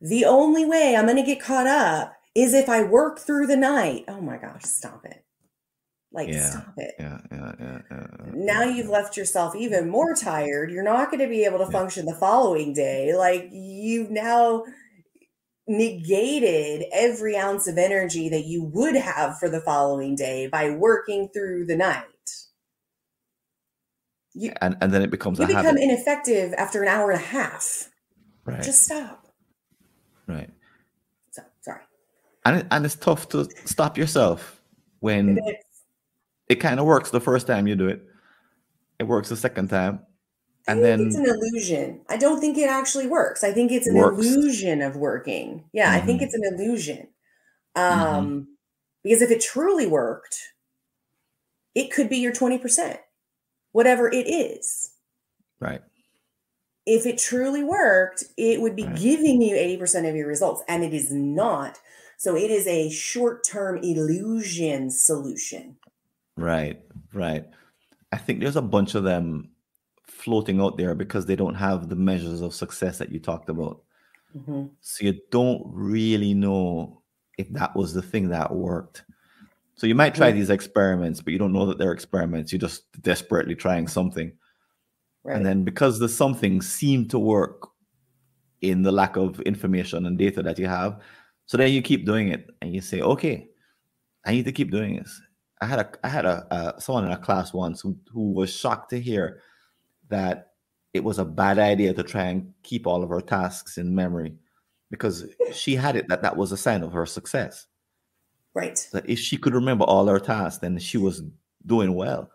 The only way I'm going to get caught up is if I work through the night. Oh my gosh, stop it. Like, Yeah, stop it. yeah, yeah, yeah, yeah, Now yeah, you've left yourself even more tired. You're not going to be able to yeah. function the following day. Like, you've now negated every ounce of energy that you would have for the following day by working through the night. You And then it becomes you a become habit. ineffective after an hour and a half. Right, Just stop. right. So, sorry. And it's tough to stop yourself It when is. it kind of works the first time you do it. It works the second time, I and think it's an then illusion. I don't think it actually works. I think it's an works. illusion of working. Yeah, I think Mm-hmm, it's an illusion. mm-hmm. Um, because if it truly worked, it could be your 20%, whatever it is. Right, If it truly worked, it would be right, giving you 80% of your results, and it is not. So it is a short-term illusion solution. right, right. I think there's a bunch of them floating out there because they don't have the measures of success that you talked about. Mm-hmm. So you don't really know if that was the thing that worked. So you might try Mm-hmm. these experiments, but you don't know that they're experiments. You're just desperately trying something. And Right. then because the something seemed to work in the lack of information and data that you have, so then you keep doing it and you say, okay, I need to keep doing this. I had someone in a class once who was shocked to hear that it was a bad idea to try and keep all of her tasks in memory because she had it that that was a sign of her success. Right. That if she could remember all her tasks, then she was doing well.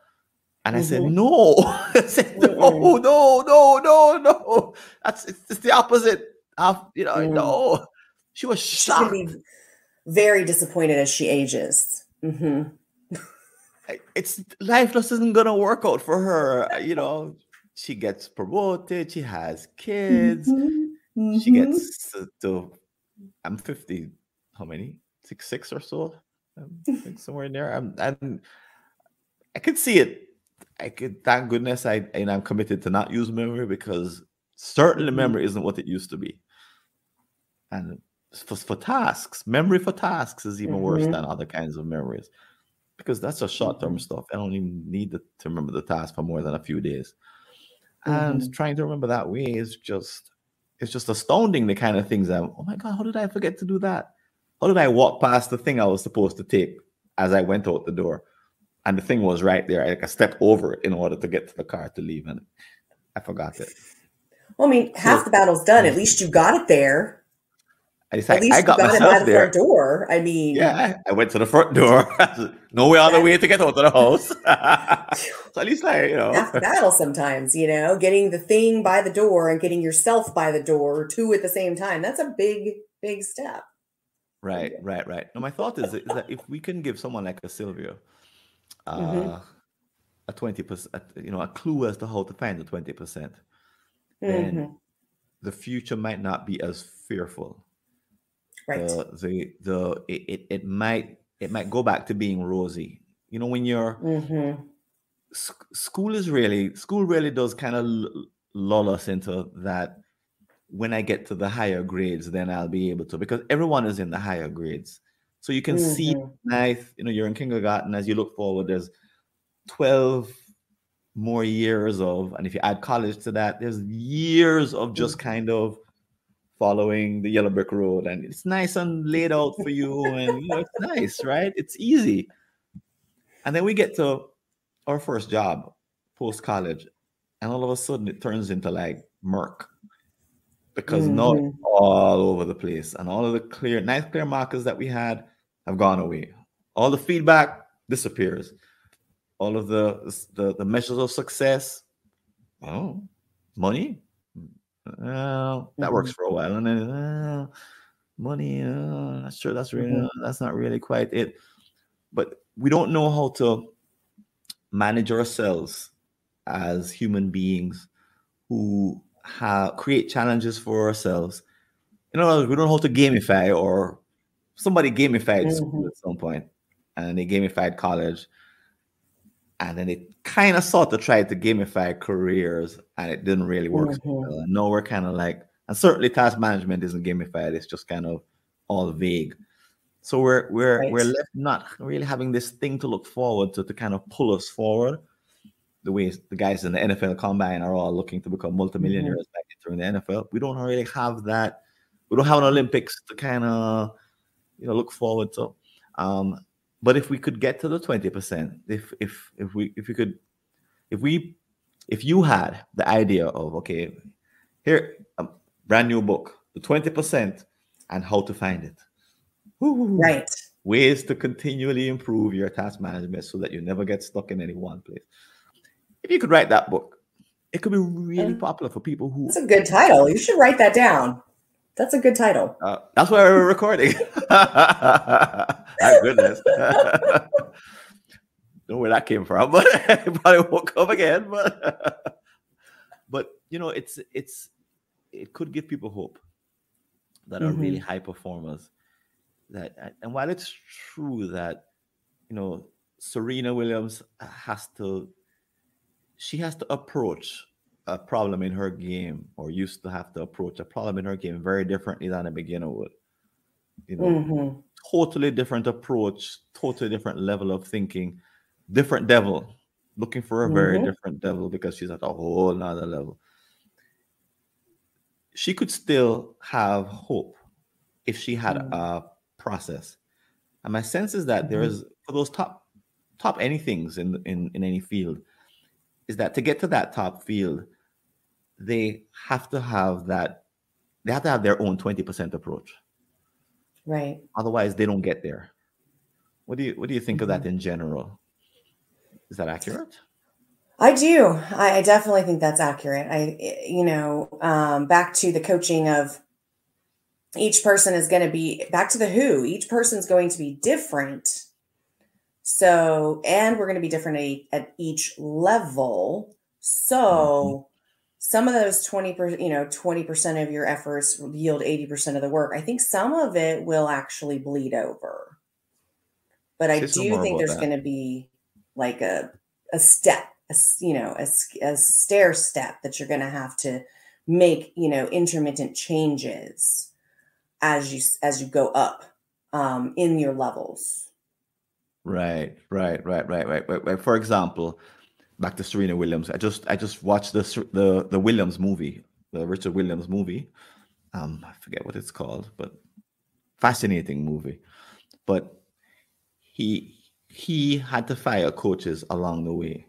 And I said, Mm-hmm. no. I said, no, Mm-mm. no, no, no, no. It's the opposite. Mm. No. She was She's going to shocked. be very disappointed as she ages. Mm-hmm. it's life just isn't gonna work out for her. She gets promoted, she has kids, Mhm. she Mhm. gets to I'm 50, how many? 6 or so. I think somewhere in there. I could see it. I could, thank goodness I'm committed to not use memory, because certainly Mhm. memory isn't what it used to be. And for tasks, memory for tasks is even worse than Mhm. other kinds of memories, because that's just short term Mhm. stuff. I don't even need to remember the task for more than a few days. And Mhm. trying to remember that way is just, it's just astounding, the kind of things that, oh my God, how did I forget to do that? How did I walk past the thing I was supposed to take as I went out the door? And the thing was right there. I stepped over it in order to get to the car to leave, and I forgot it. Well, I mean, half So the battle's done. At least you got it there. At I least you got got it by myself the there. front door. I mean, Yeah, I went to the front door. No way other that way to get out of the house. So at least half the battle sometimes, getting the thing by the door and getting yourself by the door, two at the same time. That's a big, big step. Right, right, right. Now my thought is that if we can give someone like a Sylvia Mm-hmm. uh, a 20%, a clue as to how to find the 20%, then Mm-hmm. the future might not be as fearful. Right. It might go back to being rosy. When you're Mm-hmm. school really does kind of lull us into that. When I get to the higher grades, then I'll be able to, because everyone is in the higher grades. So you can see Mm-hmm. nice, you're in kindergarten. As you look forward, there's 12 more years of, and if you add college to that, there's years of just Mm-hmm. kind of following the yellow brick road, and it's nice and laid out for you, and it's nice, right? It's easy. And then we get to our first job post college, and all of a sudden it turns into like murk, because now it's Mm-hmm. all over the place, and all of the nice clear markers that we had have gone away. All the feedback disappears. All of the measures of success, oh, money, that works Mm-hmm. for a while, and then money, not sure Mm-hmm. that's not really quite it. But we don't know how to manage ourselves as human beings who create challenges for ourselves. We don't know how to gamify, or somebody gamified school Mm-hmm. at some point, and they gamified college, and then they kind of sort of tried to gamify careers, and it didn't really work so Mm-hmm. well. And now we're kind of like, and certainly task management isn't gamified; it's just kind of all vague. So we're Right. left not really having this thing to look forward to kind of pull us forward. The way the guys in the NFL combine are all looking to become Mm-hmm. multimillionaires back entering the NFL. We don't really have that. We don't have an Olympics to kind of look forward to. Um, but if we could get to the 20%, if we if you had the idea of, okay, here, a brand new book, the 20% and how to find it. Woo, Right. ways to continually improve your task management so that you never get stuck in any one place. If you could write that book, it could be really popular for people That's who. a good title. You should write that down. That's a good title. That's why we're recording. Thank goodness. Don't know where that came from, but it probably won't come again. But it could give people hope that are really Mm-hmm. high performers. And while it's true that you know Serena Williams she has to approach a problem in her game, or used to have to approach a problem in her game very differently than a beginner would. You know, Mm-hmm. totally different approach, totally different level of thinking, different devil, looking for a very Mm-hmm. different devil, because she's at a whole nother level. She could still have hope if she had a process. And my sense is that there Mm-hmm. is, for those top anythings in any field, is that to get to that top field, they have to have that they have to have their own 20% approach. Right. Otherwise they don't get there. What do you think of that Mm-hmm. in general? Is that accurate? I do. I definitely think that's accurate. Back to the coaching of each person is going to be back to the who. Each person's going to be different. So, and we're going to be different at each level. Mm-hmm. So some of those 20%, 20% of your efforts will yield 80% of the work. I think some of it will actually bleed over. But I Say some do more think about there's that. going to be like a step, a stair step that you're going to have to make, intermittent changes as you go up in your levels. Right. For example, back to Serena Williams. I just watched the Williams movie, the Richard Williams movie. I forget what it's called, but fascinating movie. But he had to fire coaches along the way.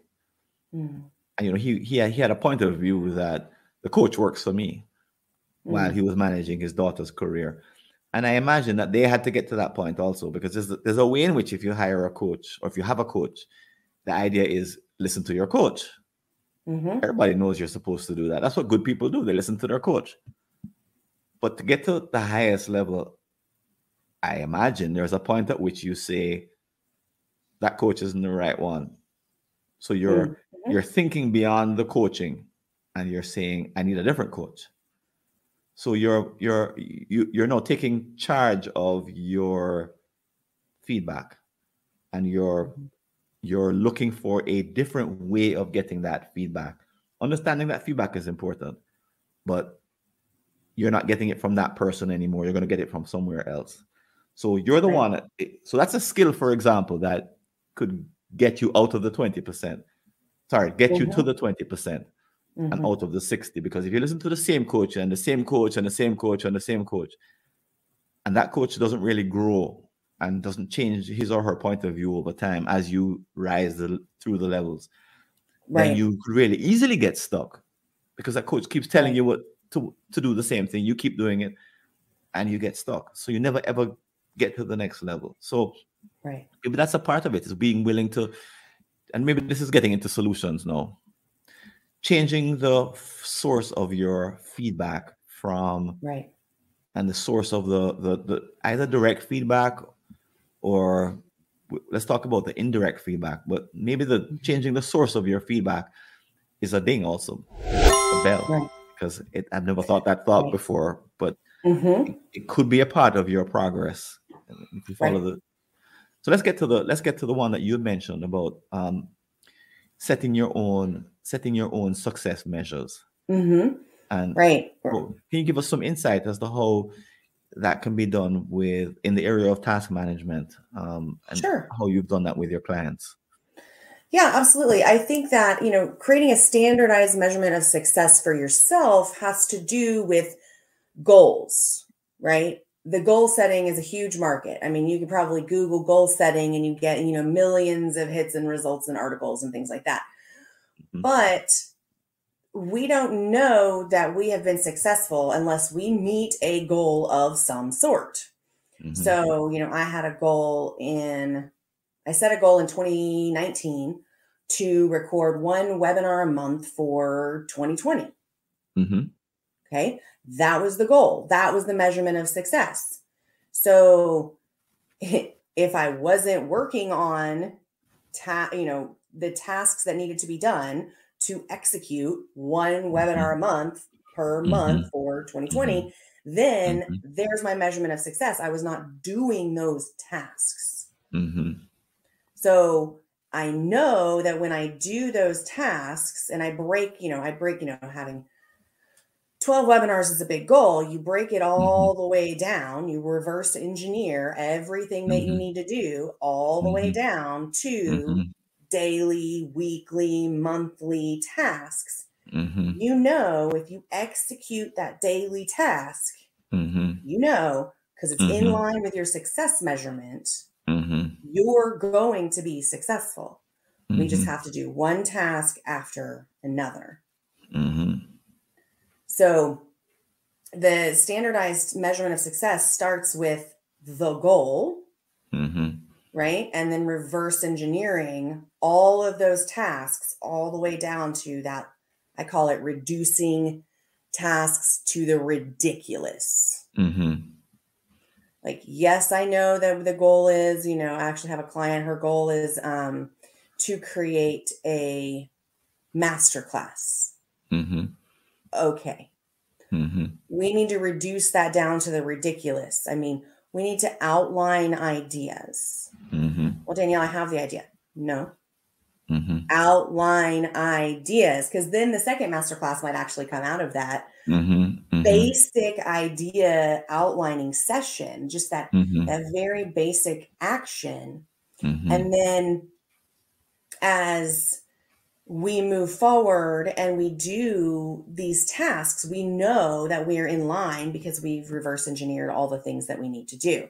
Mm, And he had a point of view that the coach works for me while mm, he was managing his daughter's career. And I imagine that they had to get to that point also, because there's a way in which if you hire a coach or if you have a coach, the idea is listen to your coach. mm-hmm. Everybody knows you're supposed to do that. That's what good people do. They listen to their coach. But to get to the highest level, I imagine there's a point at which you say that coach isn't the right one. So you're Mm-hmm. thinking beyond the coaching, and you're saying, I need a different coach. So you're now taking charge of your feedback, and you're looking for a different way of getting that feedback. Understanding that feedback is important, but you're not getting it from that person anymore. You're going to get it from somewhere else. So you're the Right. one. So that's a skill, for example, that could get you out of the 20%. Sorry, get you to Mm-hmm. the 20% and Mm-hmm. out of the 60. Because if you listen to the same coach and the same coach and the same coach and the same coach, and that coach doesn't really grow and doesn't change his or her point of view over time as you rise through the levels, then Right. you could really easily get stuck, because that coach keeps telling Right. you what to do the same thing. You keep doing it and you get stuck. So you never ever get to the next level. So Right. maybe that's a part of it, is being willing to, and maybe this is getting into solutions now, changing the source of your feedback from, Right. and the source of the either direct feedback, or let's talk about the indirect feedback, but maybe the Mm-hmm. changing the source of your feedback is a ding also, is a bell, Right. because I've never thought that thought Right. before, but Mm-hmm. it could be a part of your progress if you follow Right. the. So let's get to the one that you mentioned about setting your own success measures. Mm-hmm. And Right. so can you give us some insight as to how that can be done with in the area of task management, and Sure. how you've done that with your clients? Yeah, absolutely. I think that, creating a standardized measurement of success for yourself has to do with goals, right? The goal setting is a huge market. I mean, you could probably Google goal setting and you get, millions of hits and results and articles and things like that. Mhm. But we don't know that we have been successful unless we meet a goal of some sort. Mhm. So, I set a goal in 2019 to record one webinar a month for 2020. Mhm. Okay. That was the goal. That was the measurement of success. So if I wasn't working on the tasks that needed to be done to execute one webinar a Mhm. month per month Mhm. for Mhm. 2020, then Mhm. there's my measurement of success. I was not doing those tasks. Mhm. So I know that when I do those tasks and having 12 webinars is a big goal. You break it all Mhm. the way down. You reverse engineer everything that you Mhm. need to do all the way Mhm. down to Mhm. daily, weekly, monthly tasks. Mhm. If you execute that daily task, Mhm. because it's in Mhm. line with your success measurement, Mhm. you're going to be successful. We just Mhm. have to do one task after another. Mhm. So the standardized measurement of success starts with the goal, Mhm. right? And then reverse engineering all of those tasks all the way down to that. I call it reducing tasks to the ridiculous. Mhm. Like, yes, I know that the goal is, I actually have a client, her goal is to create a masterclass. Okay. We need to reduce that down to the ridiculous. I mean, we need to outline ideas. Well, Danielle, I have the idea. No. Outline ideas, because then the second masterclass might actually come out of that basic idea outlining session, just that very basic action. And then as we move forward and we do these tasks, we know that we're in line because we've reverse engineered all the things that we need to do.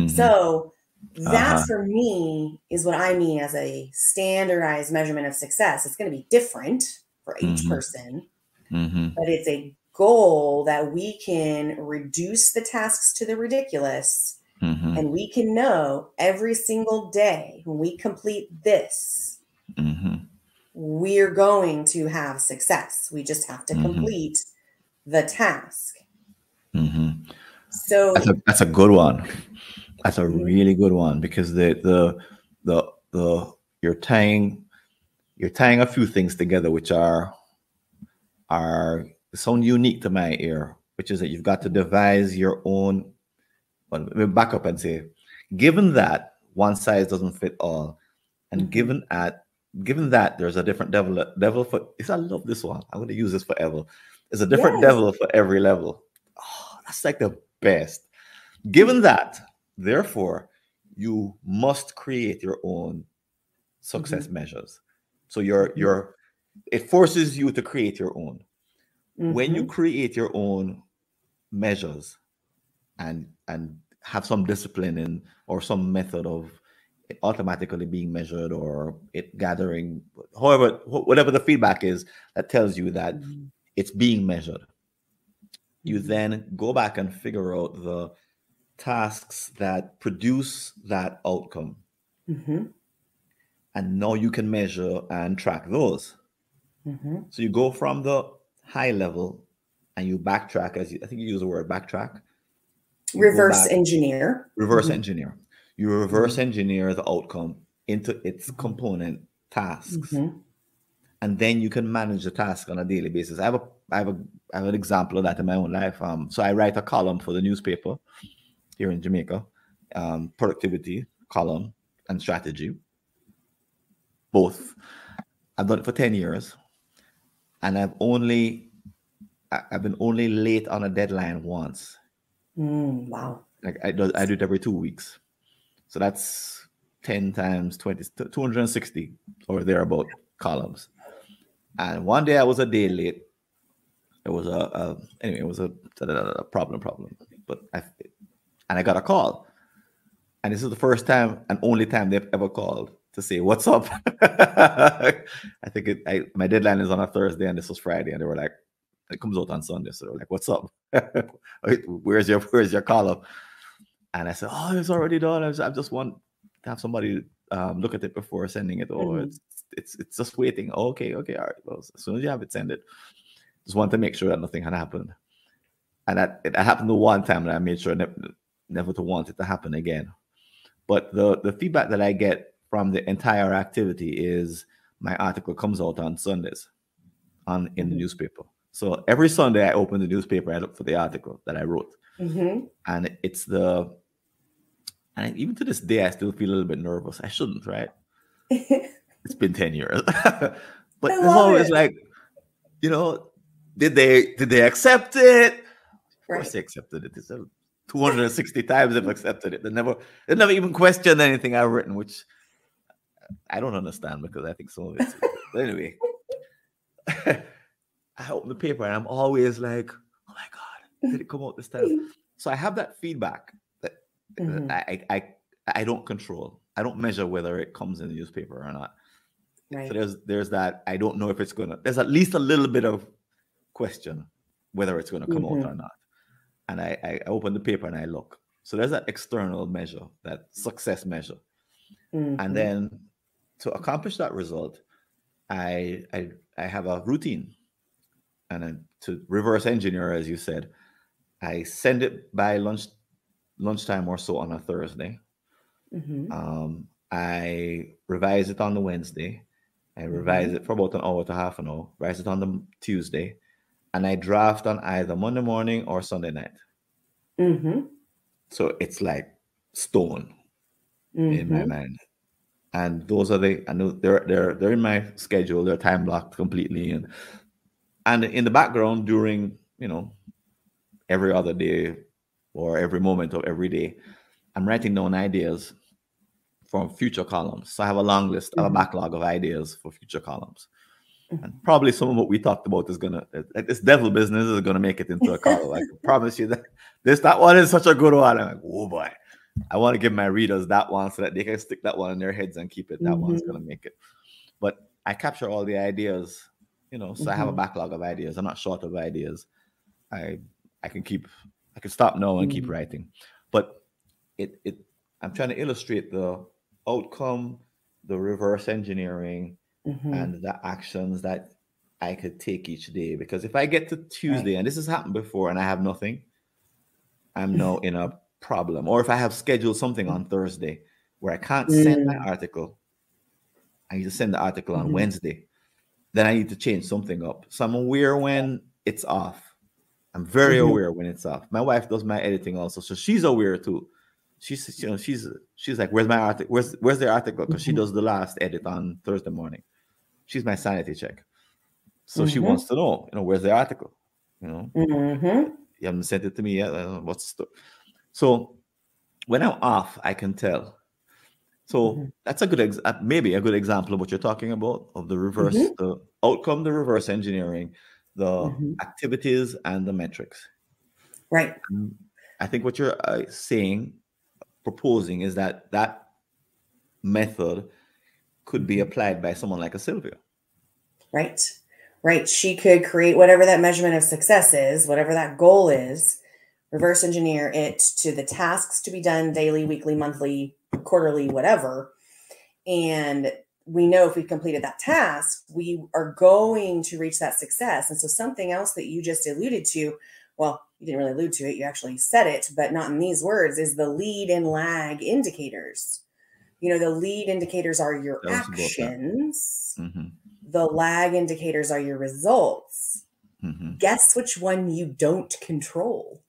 So that for me is what I mean as a standardized measurement of success. It's going to be different for each person, but it's a goal that we can reduce the tasks to the ridiculous. And we can know every single day when we complete this, we're going to have success. We just have to complete the task. So that's a good one. That's a really good one, because the you're tying a few things together which are sound unique to my ear, which is that you've got to devise your own. Well, we'll back up and say, given that one size doesn't fit all, and given that there's a different devil for. I love this one. I'm going to use this forever. There's a different devil for every level. Oh, that's like the best. Given that, therefore, you must create your own success measures. So it forces you to create your own. When you create your own measures and have some discipline in, or some method of it automatically being measured, or it gathering, however, whatever the feedback is that tells you that it's being measured, you then go back and figure out the tasks that produce that outcome. And now you can measure and track those. So you go from the high level and you backtrack, I think you use the word backtrack. Reverse engineer. Engineer. You reverse engineer the outcome into its component tasks. And then you can manage the task on a daily basis. I have an example of that in my own life. So I write a column for the newspaper here in Jamaica, productivity column and strategy. Both. I've done it for 10 years, and I've been only late on a deadline once. Wow. Like I do it every 2 weeks. So that's 10 times 20, 260 or thereabout columns. And one day I was a day late. It was it was a problem. But I got a call. And this is the first time and only time they've ever called to say, "What's up?" I think my deadline is on a Thursday and this was Friday, and they were like, it comes out on Sunday. So they're like, "What's up? where's your column?" And I said, "Oh, it's already done. I just want to have somebody look at it before sending it. Oh, it's just waiting. Oh, okay, all right. Well, as soon as you have it, send it. Just want to make sure that nothing had happened." And it happened the one time, and I made sure never to want it to happen again. But the feedback that I get from the entire activity is my article comes out on Sundays in the newspaper. So every Sunday I open the newspaper, I look for the article that I wrote. And and even to this day, I still feel a little bit nervous. I shouldn't, right? It's been 10 years. But there's always like, did they accept it? Of course they accepted it. It's 260 times they've accepted it. They never even questioned anything I've written, which I don't understand, because I think some of it's. But anyway, I open the paper and I'm always like, "Oh my God, did it come out this time?" So I have that feedback that I don't control. I don't measure whether it comes in the newspaper or not. Right. So there's that. I don't know if it's gonna. There's at least a little bit of question whether it's gonna come out or not. And I open the paper and I look. So there's that external measure, that success measure. And then to accomplish that result, I have a routine. And then to reverse engineer, as you said, I send it by lunchtime or so on a Thursday. Mm-hmm. I revise it on the Wednesday. I revise Mm-hmm. it for about an hour to half an hour. Revise it on the Tuesday, and I draft on either Monday morning or Sunday night. Mm-hmm. So it's like stone in my Mm-hmm. mind. And those are the I know they're in my schedule. They're time blocked completely, and in the background during every other day or every moment of every day, I'm writing down ideas for future columns. So I have a long list, I have a Mm-hmm. backlog of ideas for future columns. And probably some of what we talked about is gonna like this devil business is gonna make it into a column. I can promise you that that one is such a good one. I'm like, oh boy. I want to give my readers that one so that they can stick that one in their heads and keep it. That one's Mm-hmm. gonna make it. But I capture all the ideas, so I have a Mm-hmm. backlog of ideas. I'm not short of ideas. I I can keep I can stop now and keep Mm-hmm. writing. But it I'm trying to illustrate the outcome, the reverse engineering, Mm-hmm. and the actions that I could take each day. Because if I get to Right. Tuesday, and this has happened before, and I have nothing, I'm now in a problem. Or if I have scheduled something on Thursday where I can't send my Mm-hmm. article, I need to send the article on Mm-hmm. Wednesday, then I need to change something up. So I'm aware when it's off. I'm very Mm-hmm. aware when it's off. My wife does my editing also, so she's aware too. She's like, "Where's my article? Where's the article?" Because she Mm-hmm. does the last edit on Thursday morning. She's my sanity check, so she Mm-hmm. wants to know, where's the article? You know, Mm-hmm. you haven't sent it to me yet. What's the story? So when I'm off, I can tell. So that's a good maybe a good example of what you're talking about of Mm-hmm. the outcome, the reverse engineering, the Mm-hmm. activities, and the metrics. Right. Mm, I think what you're proposing is that method could be Mm-hmm. applied by someone like a Sylvia. Right. Right. She could create whatever that measurement of success is, whatever that goal is, reverse engineer it to the tasks to be done daily, weekly, monthly, quarterly, whatever. And we know if we've completed that task, we are going to reach that success. And so, something else that you just alluded to, well, you didn't really allude to it, you actually said it, but not in these words, is the lead and lag indicators. The lead indicators are your Tell us about that. actions, Mm-hmm. the lag indicators are your results. Mm-hmm. Guess which one you don't control?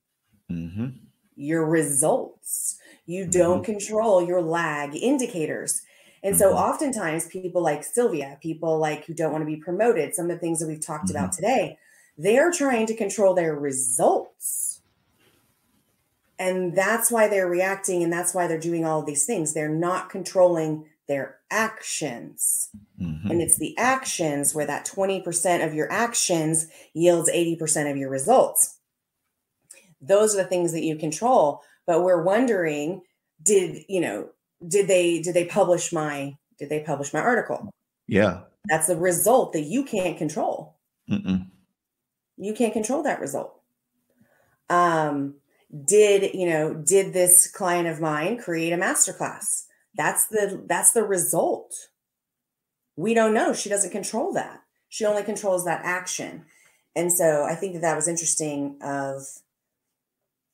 Mm-hmm. Your results. You Mm-hmm. don't control your lag indicators. And so Mm-hmm. oftentimes people like Sylvia, people like who don't want to be promoted, some of the things that we've talked Mm-hmm. about today, they're trying to control their results. And that's why they're reacting and that's why they're doing all of these things. They're not controlling their actions. Mm-hmm. And it's the actions where that 20% of your actions yields 80% of your results. Those are the things that you control. But we're wondering, did they publish my article? Yeah. That's the result that you can't control. Mm-mm. You can't control that result. Did this client of mine create a masterclass? That's the result. We don't know. She doesn't control that. She only controls that action. And so I think that was interesting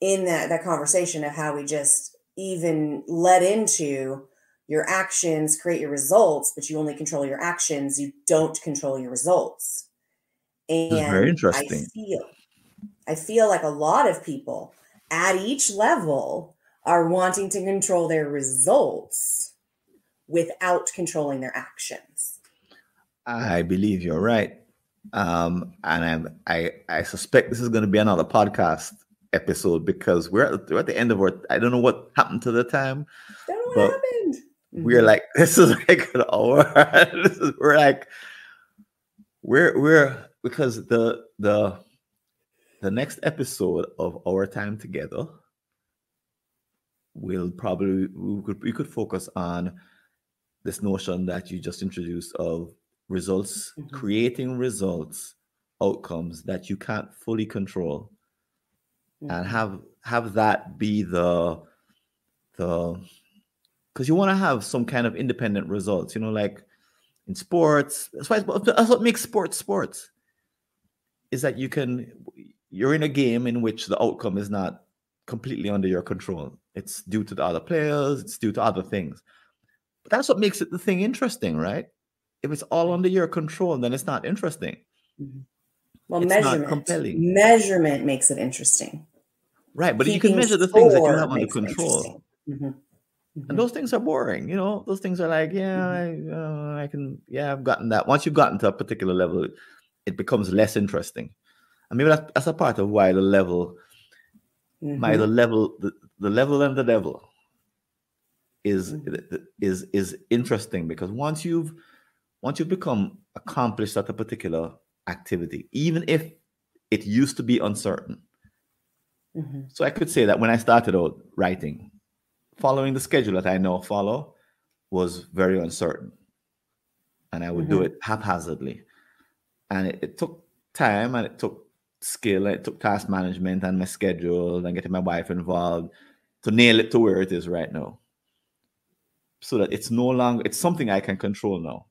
in that conversation of how we just even led into your actions create your results, but you only control your actions. You don't control your results. This is very And interesting. I feel like a lot of people at each level are wanting to control their results without controlling their actions. I believe you're right. And I suspect this is going to be another podcast episode because we're at the end of our. I don't know what happened to the time, Don't know what but happened. we're like this is like an hour. We're like we're because the next episode of our time together will probably we could focus on this notion that you just introduced of results, Mhm. creating results, outcomes that you can't fully control, and Mhm. have that be the because you want to have some kind of independent results, like in sports. That's what makes is that you're in a game in which the outcome is not completely under your control. It's due to the other players, it's due to other things. But that's what makes it the thing interesting, right? If it's all under your control, then it's not interesting. Mm-hmm. Well, It's not measurement. compelling. Measurement makes it interesting. Right. But you can Keeping measure the things that you score have under makes it control. interesting. Mm-hmm. And Mm-hmm. those things are boring. Those things are like, Mm-hmm. I can, I've gotten that. Once you've gotten to a particular level, it becomes less interesting. And maybe that's a part of why the level, Mm-hmm. the level and the devil is Mm-hmm. is interesting, because once you've become accomplished at a particular activity, even if it used to be uncertain. Mm-hmm. So I could say that when I started out writing, following the schedule that I now follow was very uncertain. And I would do Mm-hmm. it haphazardly. And it took time, and it took skill, and it took task management and my schedule and getting my wife involved to nail it to where it is right now. So that it's no longer, it's something I can control now.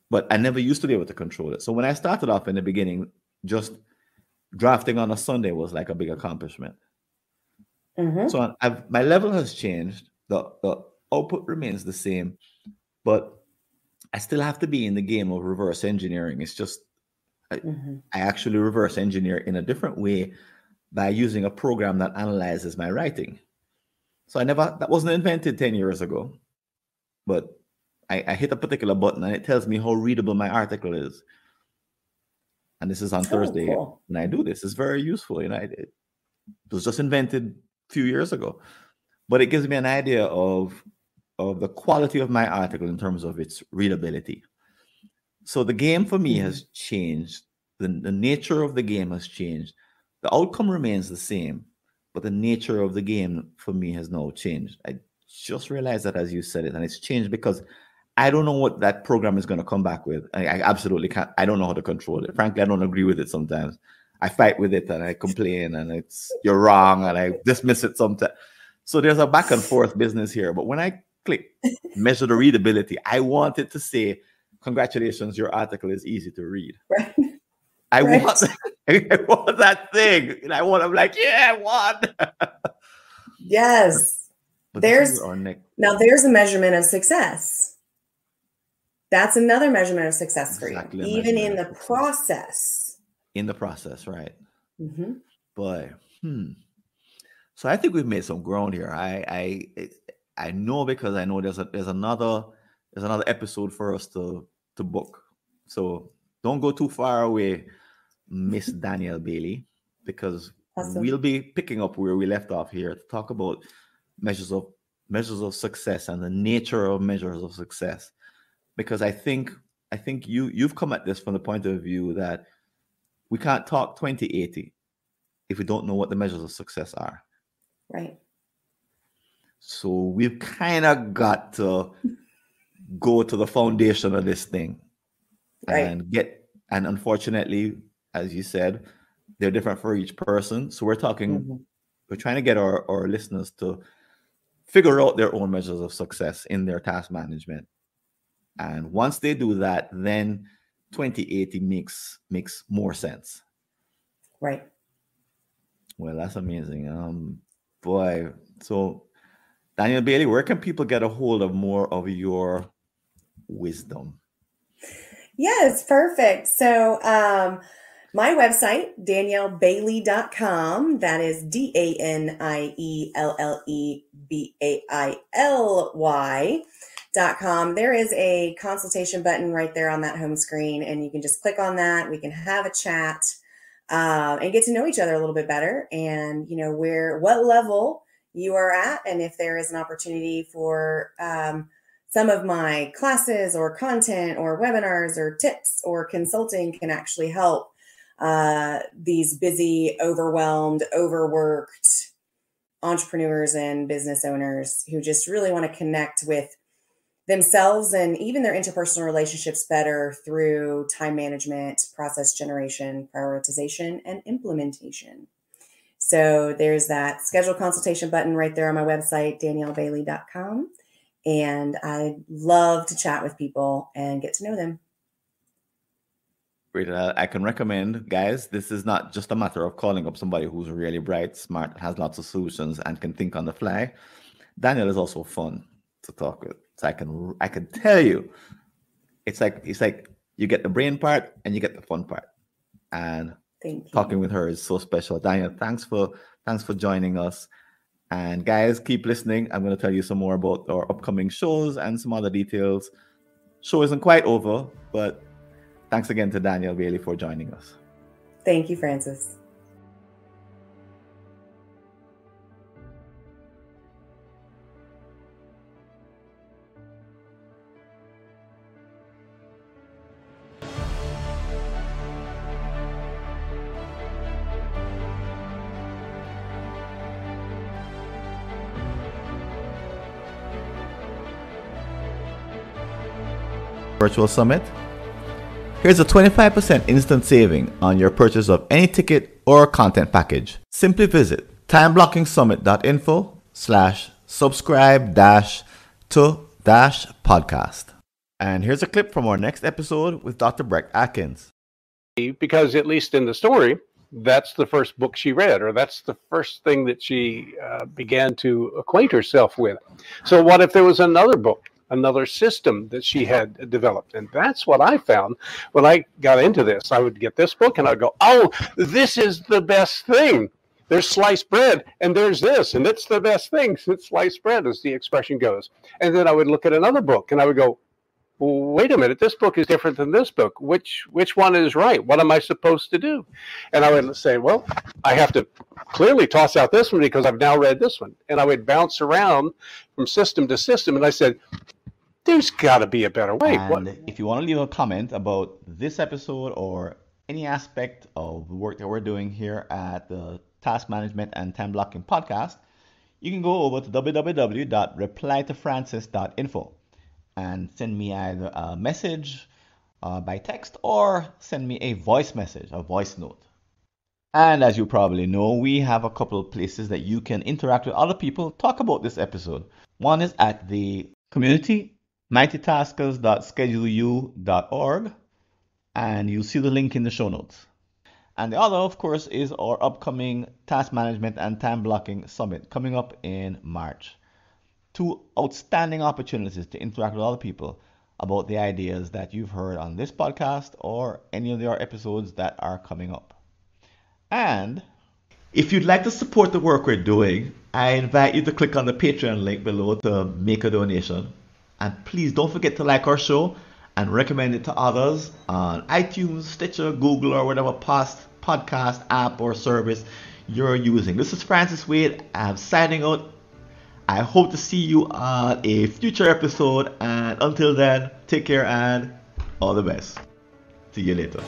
But I never used to be able to control it. So when I started off in the beginning, just drafting on a Sunday was like a big accomplishment. Mm-hmm. So my level has changed. The output remains the same, but I still have to be in the game of reverse engineering. It's just Mm-hmm. I actually reverse engineer in a different way by using a program that analyzes my writing. So that wasn't invented 10 years ago, but I hit a particular button and it tells me how readable my article is. And this is on Oh, Thursday cool. when I do this. It's very useful. It was just invented a few years ago, but it gives me an idea of the quality of my article in terms of its readability. So the game for me Mm-hmm. has changed. The nature of the game has changed. The outcome remains the same, but the nature of the game for me has now changed. I just realized that as you said it, and it's changed because I don't know what that program is going to come back with. I absolutely can't. I don't know how to control it. Frankly, I don't agree with it sometimes. I fight with it and I complain and it's you're wrong and I dismiss it sometimes. So there's a back and forth business here. But when I click measure the readability, I want it to say, congratulations, your article is easy to read. Right. I Right. want I want that thing. And I'm like, yeah, I won. Yes. But this is There's our next. Now there's a measurement of success. That's another measurement of success for you, Exactly a even measurement in of the success. process. In the process, right? Mm-hmm. Boy, So I think we've made some ground here. I know, because I know there's another episode for us to book. So don't go too far away, Miss Danielle Baily, because Awesome. we'll be picking up where we left off here to talk about measures of success and the nature of measures of success. Because I think you've come at this from the point of view that we can't talk 2080 if we don't know what the measures of success are. Right. So we've kind of got to go to the foundation of this thing Right. and unfortunately, as you said, they're different for each person. So we're Mm-hmm. trying to get our listeners to figure out their own measures of success in their task management. And once they do that, then 2080 makes more sense. Right. Well, that's amazing. Boy. So Danielle Baily, where can people get a hold of more of your wisdom? Yes, perfect. So my website, daniellebaily.com, that is DanielleBaily.com. There is a consultation button right there on that home screen, and you can just click on that. We can have a chat and get to know each other a little bit better, and what level you are at, and if there is an opportunity for some of my classes or content or webinars or tips or consulting can actually help these busy, overwhelmed, overworked entrepreneurs and business owners who just really want to connect with themselves and even their interpersonal relationships better through time management, process generation, prioritization, and implementation. So there's that schedule consultation button right there on my website, daniellebaily.com. And I love to chat with people and get to know them. Great. I can recommend, guys, this is not just a matter of calling up somebody who's really bright, smart, has lots of solutions, and can think on the fly. Daniel is also fun to talk with. So I can tell you, it's like you get the brain part and you get the fun part. And Thank talking you. with her is so special. Daniel, thanks for joining us. And guys, keep listening. I'm going to tell you some more about our upcoming shows and some other details. Show isn't quite over, but thanks again to Danielle Baily for joining us. Thank you, Francis. Virtual Summit. Here's a 25% instant saving on your purchase of any ticket or content package. Simply visit timeblockingsummit.info/subscribe-to-podcast. And here's a clip from our next episode with Dr. Brecht Atkins. Because at least in the story, that's the first book she read, or that's the first thing that she began to acquaint herself with. So what if there was another book, another system that she had developed? And that's what I found when I got into this. I would get this book and I'd go, oh, this is the best thing. There's sliced bread and there's this, and it's the best thing since sliced bread, as the expression goes. And then I would look at another book and I would go, well, wait a minute, this book is different than this book. Which one is right? What am I supposed to do? And I would say, well, I have to clearly toss out this one because I've now read this one. And I would bounce around from system to system. And I said, there's got to be a better way. And if you want to leave a comment about this episode or any aspect of the work that we're doing here at the Task Management and Time Blocking Podcast, you can go over to www.replytofrancis.info and send me either a message by text or send me a voice message, a voice note. And as you probably know, we have a couple of places that you can interact with other people, talk about this episode. One is at the community, mightytaskers.scheduleu.org, and you'll see the link in the show notes. And the other, of course, is our upcoming Task Management and Time Blocking Summit coming up in March. Two outstanding opportunities to interact with other people about the ideas that you've heard on this podcast or any of our episodes that are coming up. And if you'd like to support the work we're doing, I invite you to click on the Patreon link below to make a donation. And please don't forget to like our show and recommend it to others on iTunes, Stitcher, Google, or whatever podcast app or service you're using. This is Francis Wade. I'm signing out. I hope to see you on a future episode. And until then, take care and all the best. See you later.